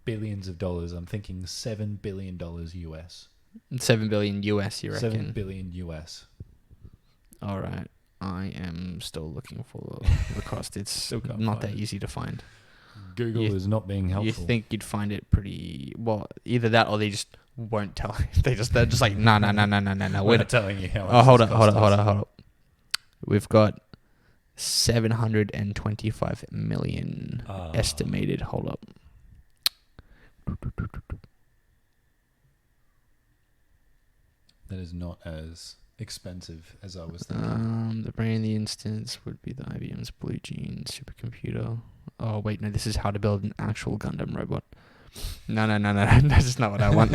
billions of dollars. I'm thinking $7 billion US. $7 billion US, you reckon? $7 billion US. All right. I am still looking for the cost. It's not that easy to find. Google is not being helpful. You think you'd find it pretty well? Either that, or they just won't tell. They're just like, no. We're not telling you how much. Oh, hold up. We've got 725 million estimated. Hold up. That is not as expensive as I was thinking. The brain in the instance would be the IBM's Blue Gene supercomputer. Oh wait, no, this is how to build an actual Gundam robot. No, that's not what I want.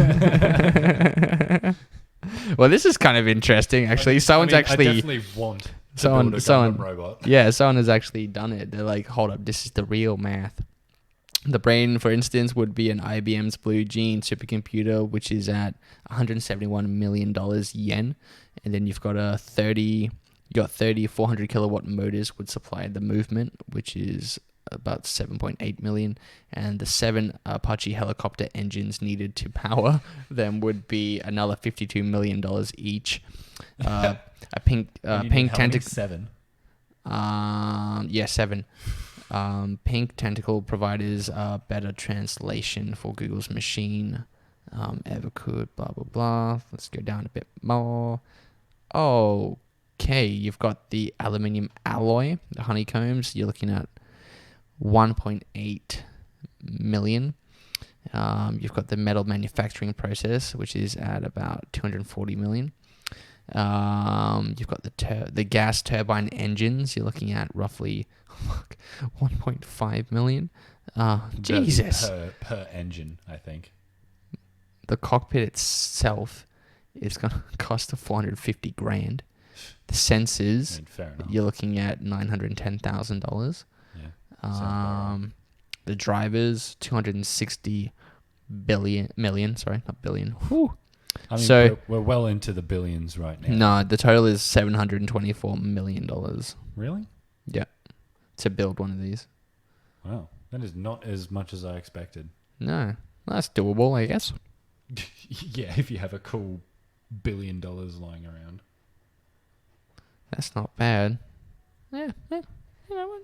Well, this is kind of interesting, actually. I definitely want to build a Gundam robot. Yeah, someone has actually done it. They're like, hold up, this is the real math. The brain, for instance, would be an IBM's Blue Gene supercomputer, which is at $171 million yen. And then you've got 30 400 kilowatt motors would supply the movement, which is about 7.8 million, and the 7 Apache helicopter engines needed to power them would be another $52 million each. A pink tentacle. 7. 7. Pink tentacle providers better translation for Google's machine. Ever could, blah blah blah. Let's go down a bit more. Okay, you've got the aluminium alloy, the honeycombs. You're looking at 1.8 million. You've got the metal manufacturing process, which is at about 240 million. You've got the gas turbine engines. You're looking at roughly 1.5 million. Jesus. Per engine, I think. The cockpit itself is going to cost $450,000. The sensors, fair enough. You're looking at $910,000. Yeah. The drivers, 260 million. Sorry, not billion. Whew. I mean, we're well into the billions right now. No, the total is $724 million. Really? Yeah, to build one of these. Wow, that is not as much as I expected. No, that's doable, I guess. Yeah, if you have a cool $1 billion lying around. That's not bad. Yeah.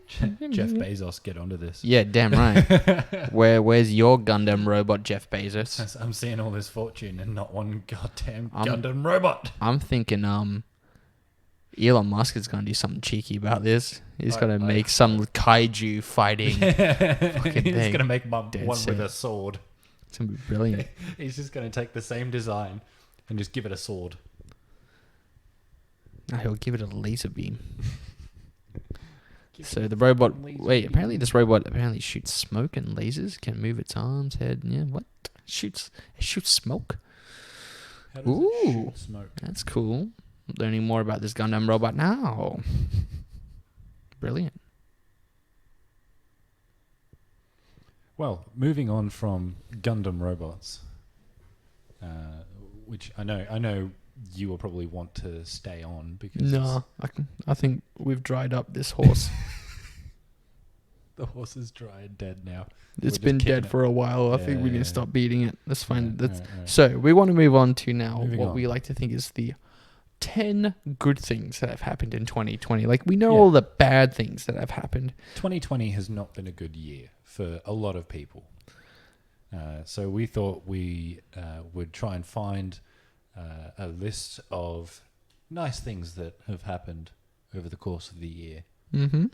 Jeff Bezos, get onto this. Yeah, damn right. Where's your Gundam robot, Jeff Bezos? I'm seeing all this fortune and not one goddamn Gundam robot. I'm thinking Elon Musk is going to do something cheeky about this. He's going to make some kaiju fighting fucking He's thing. going to make one Dead with a sword. It's going to be brilliant. He's just going to take the same design and just give it a sword. No, he'll give it a laser beam. So the robot... Wait, apparently this robot shoots smoke and lasers. Can move its arms, head... Yeah, what? It shoots smoke? How does it shoot smoke? That's cool. Learning more about this Gundam robot now. Brilliant. Well, moving on from Gundam robots, which I know you will probably want to stay on because I think we've dried up this horse. the horse is dry and dead now. It's been dead for a while. I think we need to stop beating it. That's fine. Right. So we want to move on to now Moving on. we like to think is the 10 good things that have happened in 2020. Like, we know all the bad things that have happened. 2020 has not been a good year for a lot of people. So we thought we would try and find a list of nice things that have happened over the course of the year. Mm-hmm.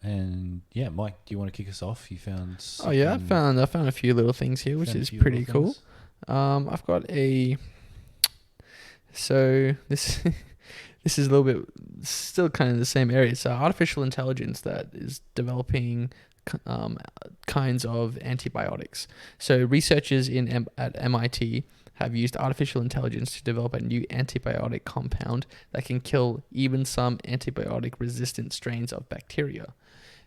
And yeah, Mike, do you want to kick us off? You found something? Oh yeah, I found a few little things here, which is pretty cool. I've got a... So this is a little bit still kind of the same area. So artificial intelligence that is developing kinds of antibiotics. So researchers at MIT have used artificial intelligence to develop a new antibiotic compound that can kill even some antibiotic-resistant strains of bacteria.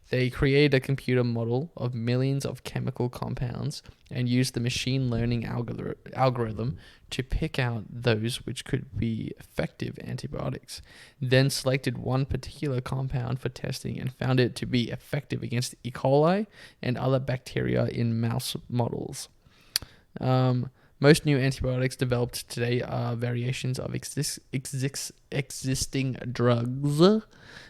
They created a computer model of millions of chemical compounds and used the machine learning algorithm to pick out those which could be effective antibiotics. Then selected one particular compound for testing and found it to be effective against E. coli and other bacteria in mouse models. Most new antibiotics developed today are variations of existing drugs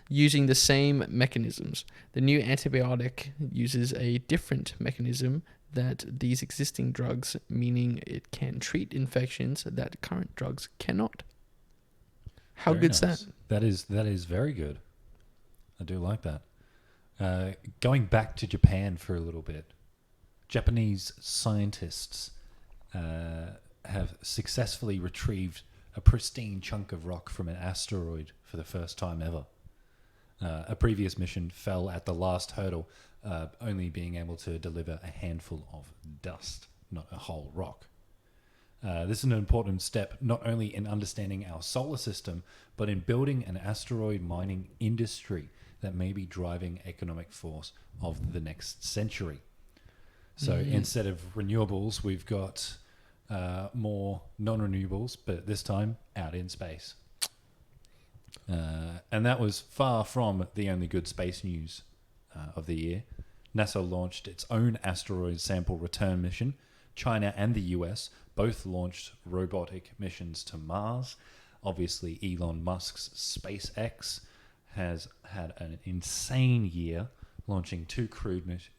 using the same mechanisms. The new antibiotic uses a different mechanism that these existing drugs, meaning it can treat infections that current drugs cannot. How Very good's nice. That is very good. I do like that. Going back to Japan for a little bit, Japanese scientists have successfully retrieved a pristine chunk of rock from an asteroid for the first time ever. A previous mission fell at the last hurdle, only being able to deliver a handful of dust, not a whole rock. This is an important step not only in understanding our solar system, but in building an asteroid mining industry that may be driving economic force of the next century. So instead of renewables, we've got more non-renewables, but this time out in space. And that was far from the only good space news of the year. NASA launched its own asteroid sample return mission. China and the US both launched robotic missions to Mars. Obviously, Elon Musk's SpaceX has had an insane year, launching two crewed missions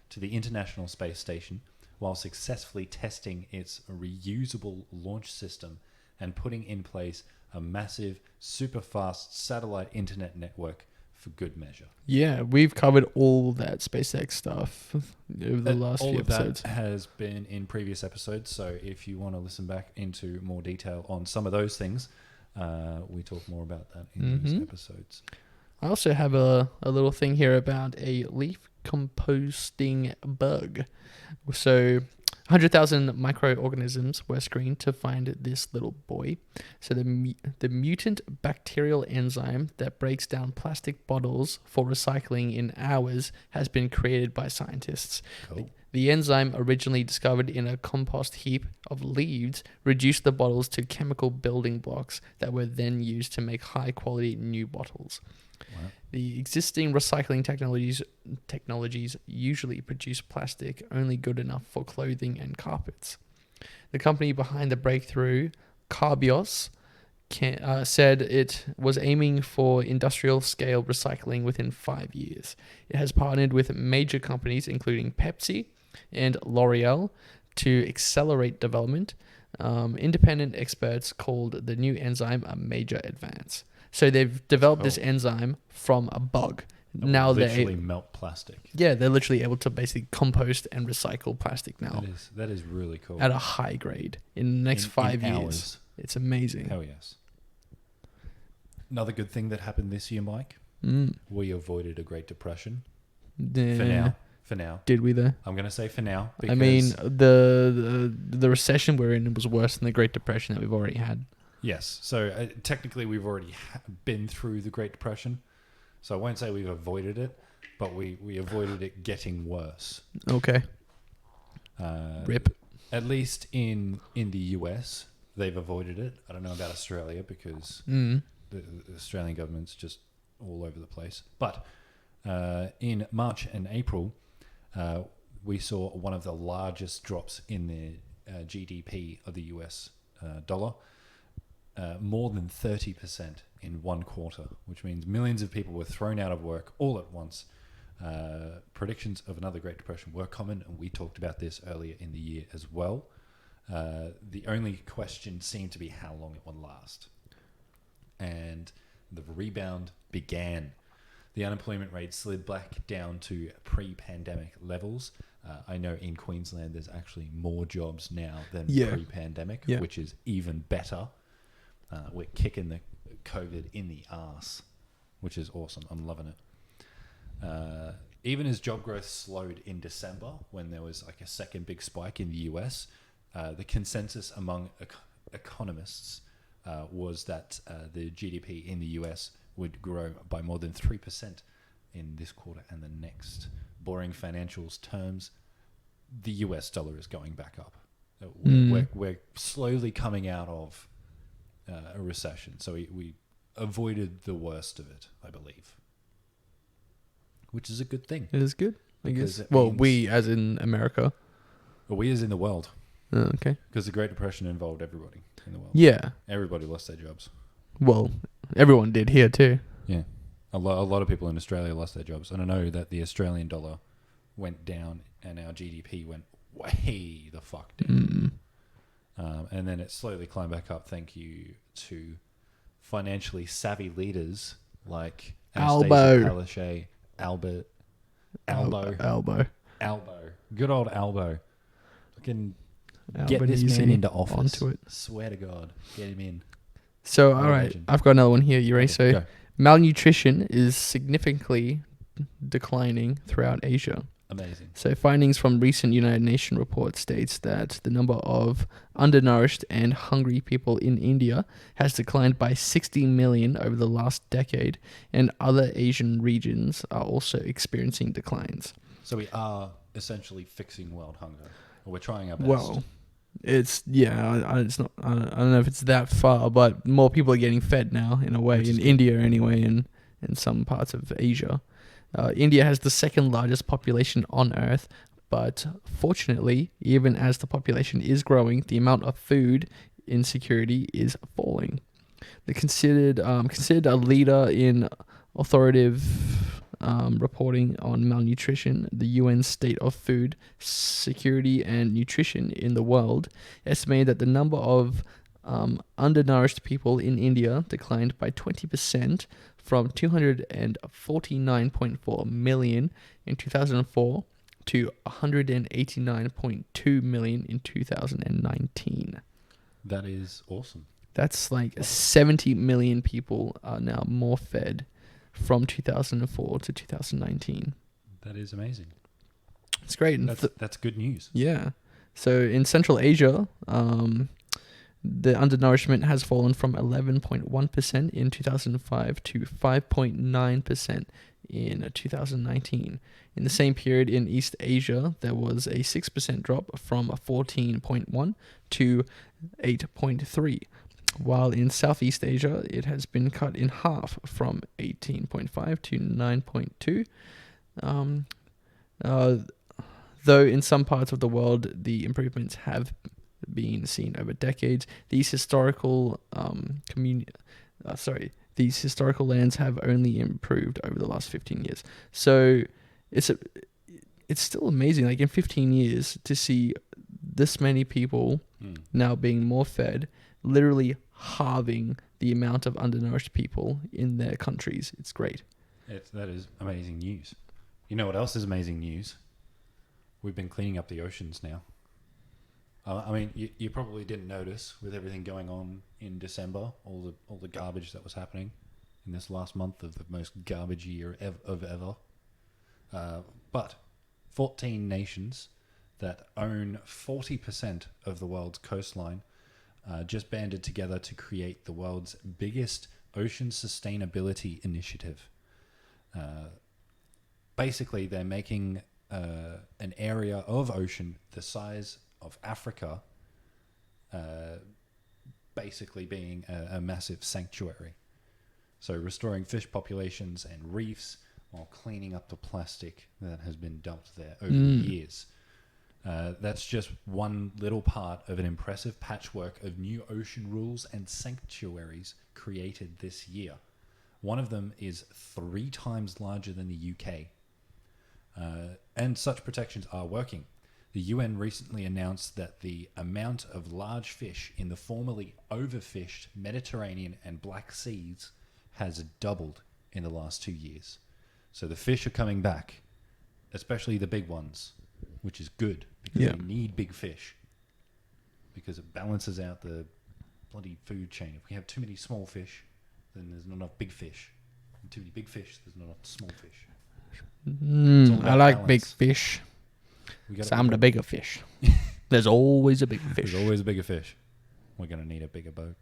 to the International Space Station, while successfully testing its reusable launch system and putting in place a massive, super fast satellite internet network for good measure. Yeah, we've covered all that SpaceX stuff over the last few episodes. All of that has been in previous episodes, so if you want to listen back into more detail on some of those things, we talk more about that in these episodes. I also have a little thing here about a leaf composting bug. So 100,000 microorganisms were screened to find this little boy. So the mutant bacterial enzyme that breaks down plastic bottles for recycling in hours has been created by scientists. Cool. The enzyme, originally discovered in a compost heap of leaves, reduced the bottles to chemical building blocks that were then used to make high-quality new bottles. Wow. The existing recycling technologies usually produce plastic only good enough for clothing and carpets. The company behind the breakthrough, Carbios, said it was aiming for industrial-scale recycling within 5 years. It has partnered with major companies including Pepsi and L'Oreal to accelerate development. independent experts called the new enzyme a major advance. So they've developed this enzyme from a bug. Now literally melt plastic. Yeah, they're literally able to basically compost and recycle plastic now. That is really cool. At a high grade in the next 5 years. Hours. It's amazing. Hell yes. Another good thing that happened this year, Mike, we avoided a Great Depression. For now. Did we though? I'm going to say for now. I mean, the recession we're in was worse than the Great Depression that we've already had. Yes. So technically we've already been through the Great Depression. So I won't say we've avoided it, but we avoided it getting worse. Okay. RIP. At least in the US, they've avoided it. I don't know about Australia because the Australian government's just all over the place. But in March and April, we saw one of the largest drops in the GDP of the US dollar. More than 30% in one quarter, which means millions of people were thrown out of work all at once. Predictions of another Great Depression were common, and we talked about this earlier in the year as well. The only question seemed to be how long it would last. And the rebound began. The unemployment rate slid back down to pre-pandemic levels. I know in Queensland there's actually more jobs now than pre-pandemic, which is even better. We're kicking the COVID in the arse, which is awesome. I'm loving it. Even as job growth slowed in December, when there was like a second big spike in the US, the consensus among economists was that the GDP in the US would grow by more than 3% in this quarter and the next. Boring financials terms, the US dollar is going back up. We're slowly coming out of a recession. So we avoided the worst of it, I believe. Which is a good thing. It is good, I guess. Well, we as in America. Well, we as in the world. Okay. Because the Great Depression involved everybody in the world. Yeah. Everybody lost their jobs. Well, everyone did here too. Yeah. A lot of people in Australia lost their jobs. And I know that the Australian dollar went down and our GDP went way the fuck down. And then it slowly climbed back up thank you to financially savvy leaders like Anastasia Palaszczuk, Albo. Good old Albo. Fucking get this man into office. Onto it. Swear to God. Get him in. So, all right. I've got another one here. You ready? So, malnutrition is significantly declining throughout Asia. Amazing. So findings from recent United Nations report states that the number of undernourished and hungry people in India has declined by 60 million over the last decade, and other Asian regions are also experiencing declines. So we are essentially fixing world hunger, or we're trying our best. Well, it's it's not. I don't know if it's that far, but more people are getting fed now in a way in India anyway, and in some parts of Asia. India has the second largest population on Earth, but fortunately, even as the population is growing, the amount of food insecurity is falling. They're considered a leader in authoritative reporting on malnutrition. The UN State of Food Security and Nutrition in the world estimated that the number of undernourished people in India declined by 20%. From 249.4 million in 2004 to 189.2 million in 2019. That is awesome. That's like 70 million people are now more fed from 2004 to 2019. That is amazing. It's great. That's good news. Yeah. So in Central Asia, the undernourishment has fallen from 11.1% in 2005 to 5.9% in 2019. In the same period in East Asia, there was a 6% drop from 14.1 to 8.3, while in Southeast Asia, it has been cut in half from 18.5 to 9.2. Though in some parts of the world, the improvements have been seen over decades, these historical lands have only improved over the last 15 years. So it's still amazing, like in 15 years, to see this many people now being more fed, literally halving the amount of undernourished people in their countries. It's great. That is amazing news. You know what else is amazing news? We've been cleaning up the oceans now. I mean, you probably didn't notice with everything going on in December, all the garbage that was happening in this last month of the most garbage year of ever. But 14 nations that own 40% of the world's coastline just banded together to create the world's biggest ocean sustainability initiative. Basically, they're making an area of ocean the size of Africa, basically being a massive sanctuary. So restoring fish populations and reefs while cleaning up the plastic that has been dumped there over the years. That's just one little part of an impressive patchwork of new ocean rules and sanctuaries created this year. One of them is 3 times larger than the UK. And such protections are working. The UN recently announced that the amount of large fish in the formerly overfished Mediterranean and Black Seas has doubled in the last 2 years. So the fish are coming back, especially the big ones, which is good because we need big fish because it balances out the bloody food chain. If we have too many small fish, then there's not enough big fish. And too many big fish, there's not enough small fish. I like balance. big fish. So I'm the bigger fish. There's always a bigger fish. There's always a bigger fish. We're going to need a bigger boat.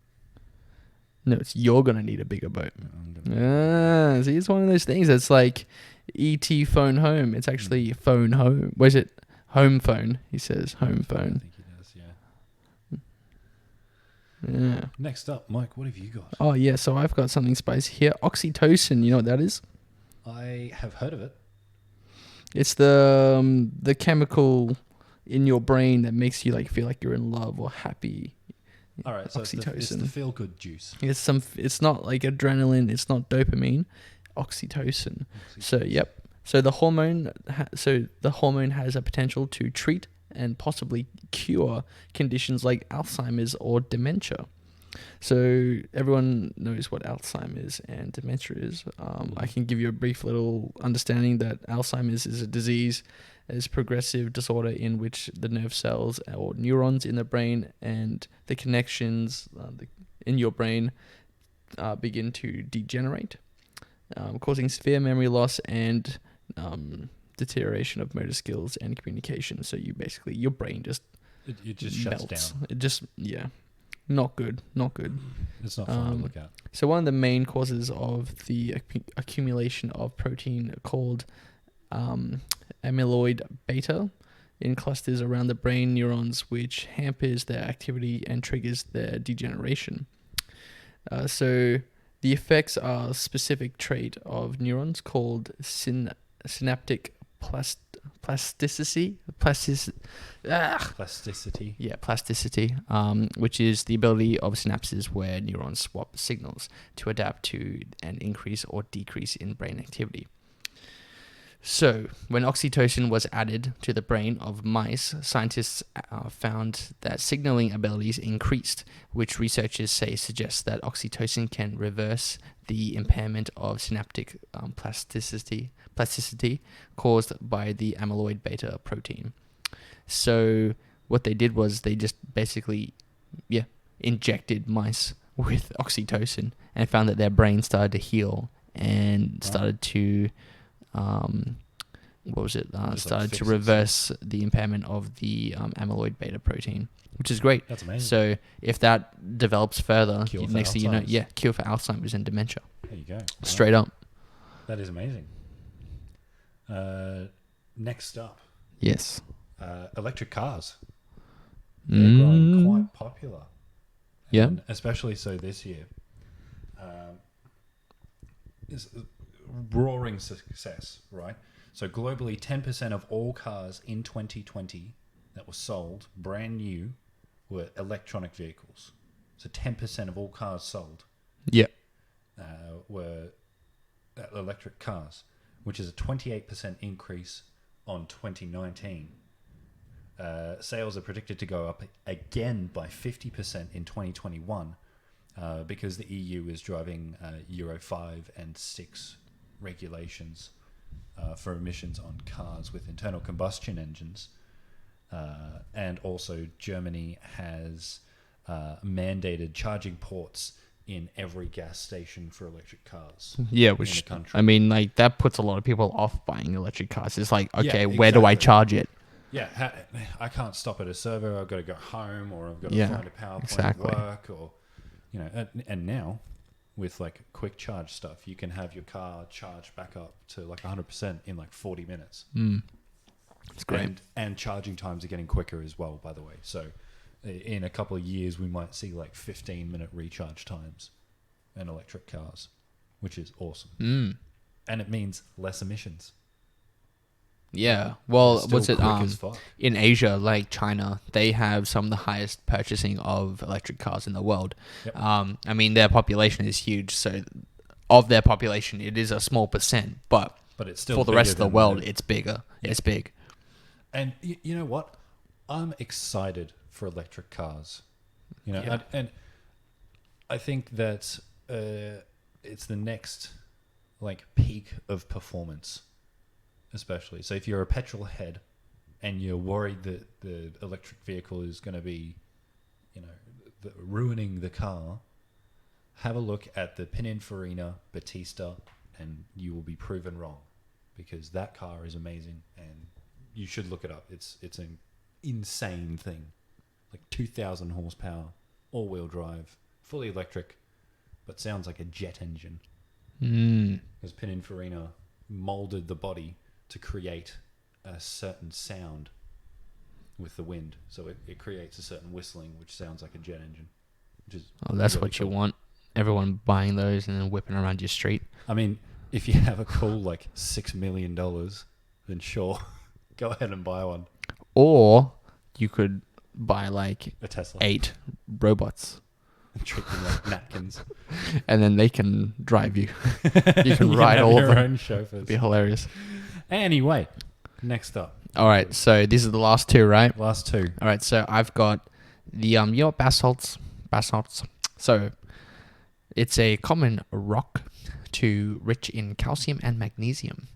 No, it's you're going to need a bigger boat. See, it's one of those things. It's like E.T. phone home. It's actually phone home. Where's it? Home phone. He says home phone. I think he does, yeah. Yeah. Next up, Mike, what have you got? Oh, yeah. So I've got something spicy here. Oxytocin. You know what that is? I have heard of it. It's the chemical in your brain that makes you like feel like you're in love or happy. All right, so it's the feel-good juice. It's not like adrenaline. It's not dopamine. Oxytocin. So yep. So the hormone. The hormone has a potential to treat and possibly cure conditions like Alzheimer's or dementia. So everyone knows what Alzheimer's and dementia is. I can give you a brief little understanding that Alzheimer's is a disease, is progressive disorder in which the nerve cells or neurons in the brain and the connections in your brain begin to degenerate, causing severe memory loss and deterioration of motor skills and communication. So your brain just it just shuts melts. down. It just not good. It's not fun to look at. So one of the main causes of the accumulation of protein called amyloid beta in clusters around the brain neurons, which hampers their activity and triggers their degeneration. So the effects are a specific trait of neurons called synaptic plasticity. Yeah, plasticity, which is the ability of synapses where neurons swap signals to adapt to an increase or decrease in brain activity. So, when oxytocin was added to the brain of mice, scientists found that signaling abilities increased, which researchers say suggests that oxytocin can reverse the impairment of synaptic plasticity caused by the amyloid beta protein. So, what they did was they just basically, injected mice with oxytocin and found that their brain started to heal and started to started to reverse the impairment of the amyloid beta protein, which is great. That's amazing. So if that develops further, next thing you know, cure for Alzheimer's and dementia. There you go. Straight up. That is amazing. Next up. Yes. Electric cars. They're growing quite popular. Yeah. And especially so this year. It's roaring success, right? So globally, 10% of all cars in 2020 that were sold, brand new, were electronic vehicles. So 10% of all cars sold were electric cars, which is a 28% increase on 2019. sales are predicted to go up again by 50% in 2021 because the EU is driving Euro 5 and 6 regulations for emissions on cars with internal combustion engines. And also Germany has mandated charging ports in every gas station for electric cars. Yeah, in which the country. I mean, like that puts a lot of people off buying electric cars. It's like, okay, Yeah, where do I exactly. charge it? Yeah, I can't stop at a servo. I've got to go home, or I've got to Yeah, find a power point exactly. at work, or and now with like quick charge stuff, you can have your car charged back up to like 100% in like 40 minutes. It's great. And charging times are getting quicker as well, by the way. So in a couple of years, we might see like 15-minute recharge times in electric cars, which is awesome. And it means less emissions. Yeah. Well, Still what's it? quick as fuck. In Asia, like China, they have some of the highest purchasing of electric cars in the world. Yep. I mean, their population is huge, so of their population, it is a small percent, but it's still for the rest of bigger the than world, it's bigger. Yeah. It's big. And you know what? I'm excited for electric cars. Yeah. And I think that it's the next like peak of performance, especially. So if you're a petrol head and you're worried that the electric vehicle is going to be, ruining the car, have a look at the Pininfarina Battista, and you will be proven wrong, because that car is amazing, and you should look it up. It's an insane thing, like 2,000 horsepower, all-wheel drive, fully electric, but sounds like a jet engine. Because Pininfarina molded the body to create a certain sound with the wind, so it creates a certain whistling which sounds like a jet engine, which is That's really what you cool. want. Everyone buying those and then whipping around your street. I mean, if you have a cool like $6 million, then sure, go ahead and buy one. Or you could buy like A Tesla. 8 robots, Treat them like napkins. and then they can drive you. You can You ride have all of your them. own chauffeurs. It'd be hilarious. Anyway, next up. All right, so these are the last two, right? Last two. All right, so I've got the you know what basalts. So it's a common rock rich in calcium and magnesium.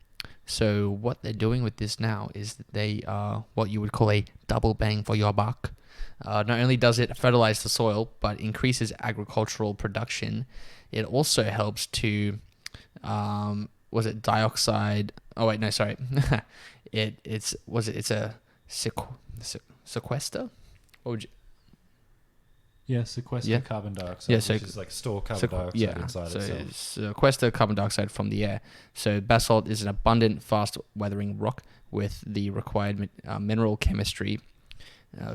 So what they're doing with this now is that they are what you would call a double bang for your buck. Not only does it fertilize the soil, but increases agricultural production. It also helps to, was it dioxide? Oh wait, no, sorry. It's a sequester? What would you? Yeah, sequester Yeah. carbon dioxide, Yeah, so- which is like store carbon dioxide inside itself. Sequester carbon dioxide from the air. So basalt is an abundant, fast-weathering rock with the required mineral chemistry.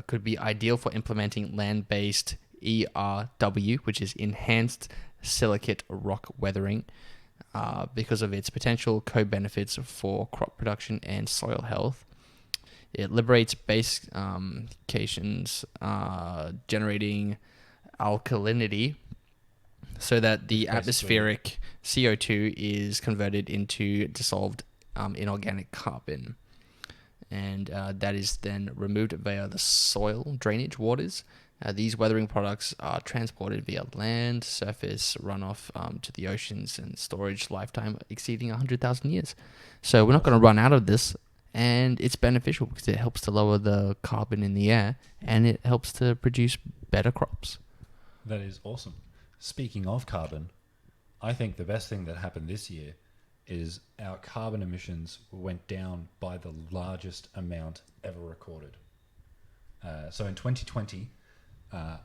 Could be ideal for implementing land-based ERW, which is enhanced silicate rock weathering, because of its potential co-benefits for crop production and soil health. It liberates base cations, generating alkalinity, so that the Basically- atmospheric CO2 is converted into dissolved inorganic carbon. And that is then removed via the soil drainage waters. These weathering products are transported via land, surface, runoff to the oceans, and storage lifetime exceeding 100,000 years. So we're not going to run out of this. And it's beneficial because it helps to lower the carbon in the air, and it helps to produce better crops. That is awesome. Speaking of carbon, I think the best thing that happened this year is our carbon emissions went down by the largest amount ever recorded. So in 2020,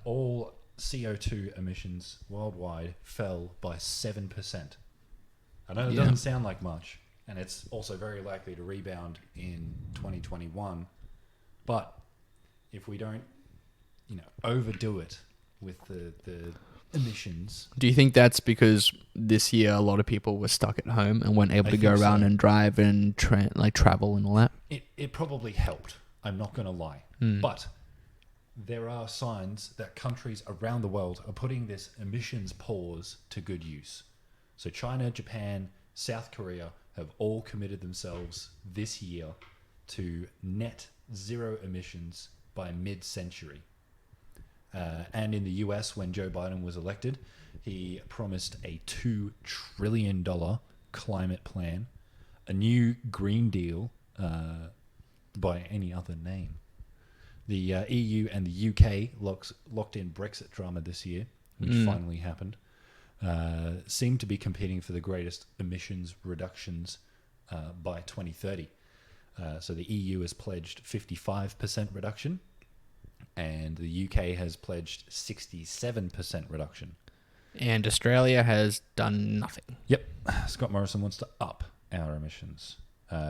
all CO2 emissions worldwide fell by 7%. I know it Yeah. doesn't sound like much, and it's also very likely to rebound in 2021. But if we don't, overdo it with the emissions, Do you think that's because this year a lot of people were stuck at home and weren't able I to go think around so. and drive and travel and all that? it probably helped. I'm not going to lie. But there are signs that countries around the world are putting this emissions pause to good use. So China, Japan, South Korea have all committed themselves this year to net zero emissions by mid-century. And in the US, when Joe Biden was elected, he promised a $2 trillion climate plan, a new Green Deal by any other name. The EU and the UK locked in Brexit drama this year, which finally happened. Seem to be competing for the greatest emissions reductions by 2030. So the EU has pledged 55% reduction, and the UK has pledged 67% reduction. And Australia has done nothing. Yep. Scott Morrison wants to up our emissions.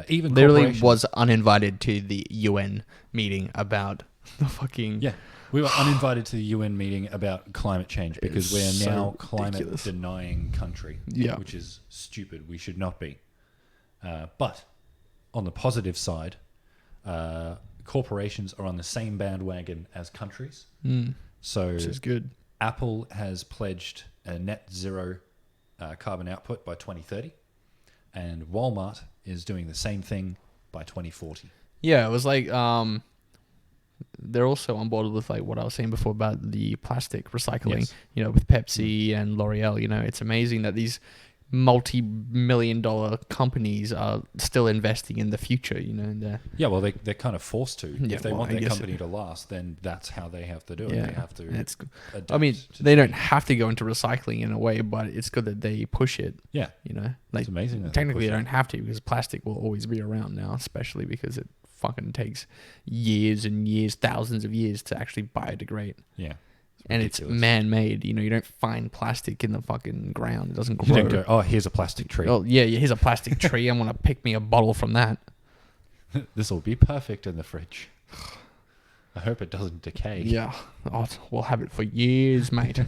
Even Literally corporations- was uninvited to the UN meeting about the fucking... Yeah. We were uninvited to the UN meeting about climate change because we're It's now so climate ridiculous. denying country, Yeah. which is stupid. We should not be. But on the positive side, corporations are on the same bandwagon as countries. So Which is good. Apple has pledged a net zero carbon output by 2030, and Walmart is doing the same thing by 2040. Yeah, it was like they're also on board with like what I was saying before about the plastic recycling. Yes. You know, with Pepsi and L'Oreal. You know, it's amazing that these multi-million-dollar companies are still investing in the future. You know, in the Yeah, well, they're kind of forced to. Yeah, If they well, want I their guess company to last, then that's how they have to do it. yeah, They have to it's. adapt I mean, to they don't change. have to go into recycling in a way, but it's good that they push it. Yeah, You know, like it's amazing. That technically they push it. don't have to because plastic will always be around now, especially because it fucking takes years and years, thousands of years to actually biodegrade. Yeah. And it's ridiculous. man-made. You know, you don't find plastic in the fucking ground. It doesn't You grow. don't go, oh, here's a plastic tree. Oh, yeah, here's a plastic tree. I'm going to pick me a bottle from that. This will be perfect in the fridge. I hope it doesn't decay. Yeah. Oh, we'll have it for years, mate.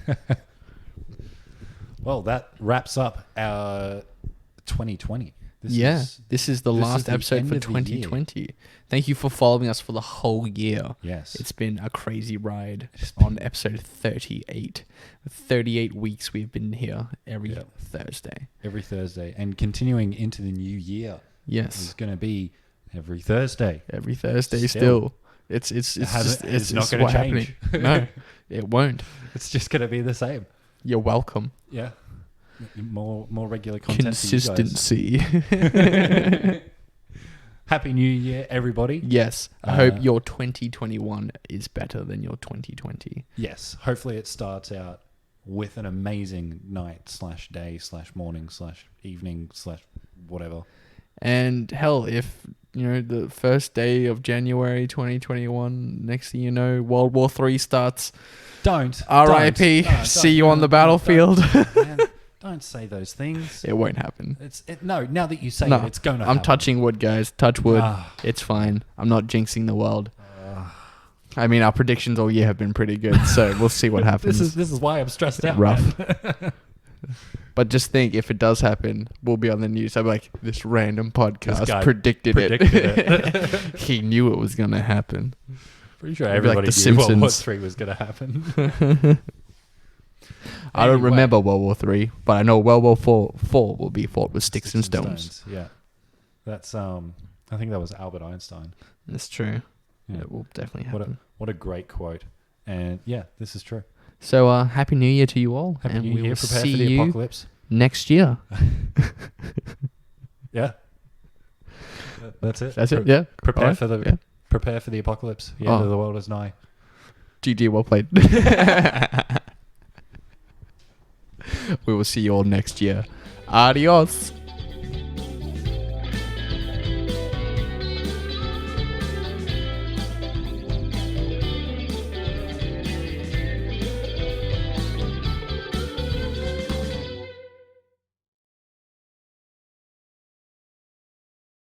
Well, that wraps up our 2020. This is the this last is the episode end for of the year. 2020. Thank you for following us for the whole year. Yes. It's been a crazy ride It's on episode 38. 38 weeks we've been here every Yep. Thursday. Every Thursday. And continuing into the new year is Yes. going to be every Thursday. Every Thursday Still. still. It's hasn't- just, it's not it's gonna what change. happening. No, it won't. It's just going to be the same. You're welcome. Yeah. More regular content for you guys. Consistency. Happy New Year, everybody. Yes. I hope your 2021 is better than your 2020. Yes. Hopefully it starts out with an amazing night/day/morning/evening/whatever. And hell, if you know the first day of January 2021, next thing you know, World War III starts. Don't. R.I.P. Don't. See you on the battlefield. Man, don't say those things. It won't happen. No, now that you say No, it, it's going to I'm happen. touching wood, guys. Touch wood. Ah. It's fine. I'm not jinxing the world. I mean, our predictions all year have been pretty good, so we'll see what happens. This is why I'm stressed out. Rough. man. But just think, if it does happen, we'll be on the news. I'll be like, this random podcast guy predicted it. He knew it was going to happen. Pretty sure It'd be like everybody The knew World War Simpsons. III was going to happen. I don't Anyway. remember World War III, but I know World War IV will be fought with sticks and stones. Yeah. That's I think that was Albert Einstein. That's true. Yeah. It will definitely What happen. what a great quote. And yeah, this is true. So, Happy New Year to you all. Happy and New we Year. will Prepare see for the you apocalypse. next year. Yeah. That's it. That's it. Yeah. Prepare Alright, for the yeah. prepare for the apocalypse. The end of the world is nigh. GG, well played. We will see you all next year. Adios.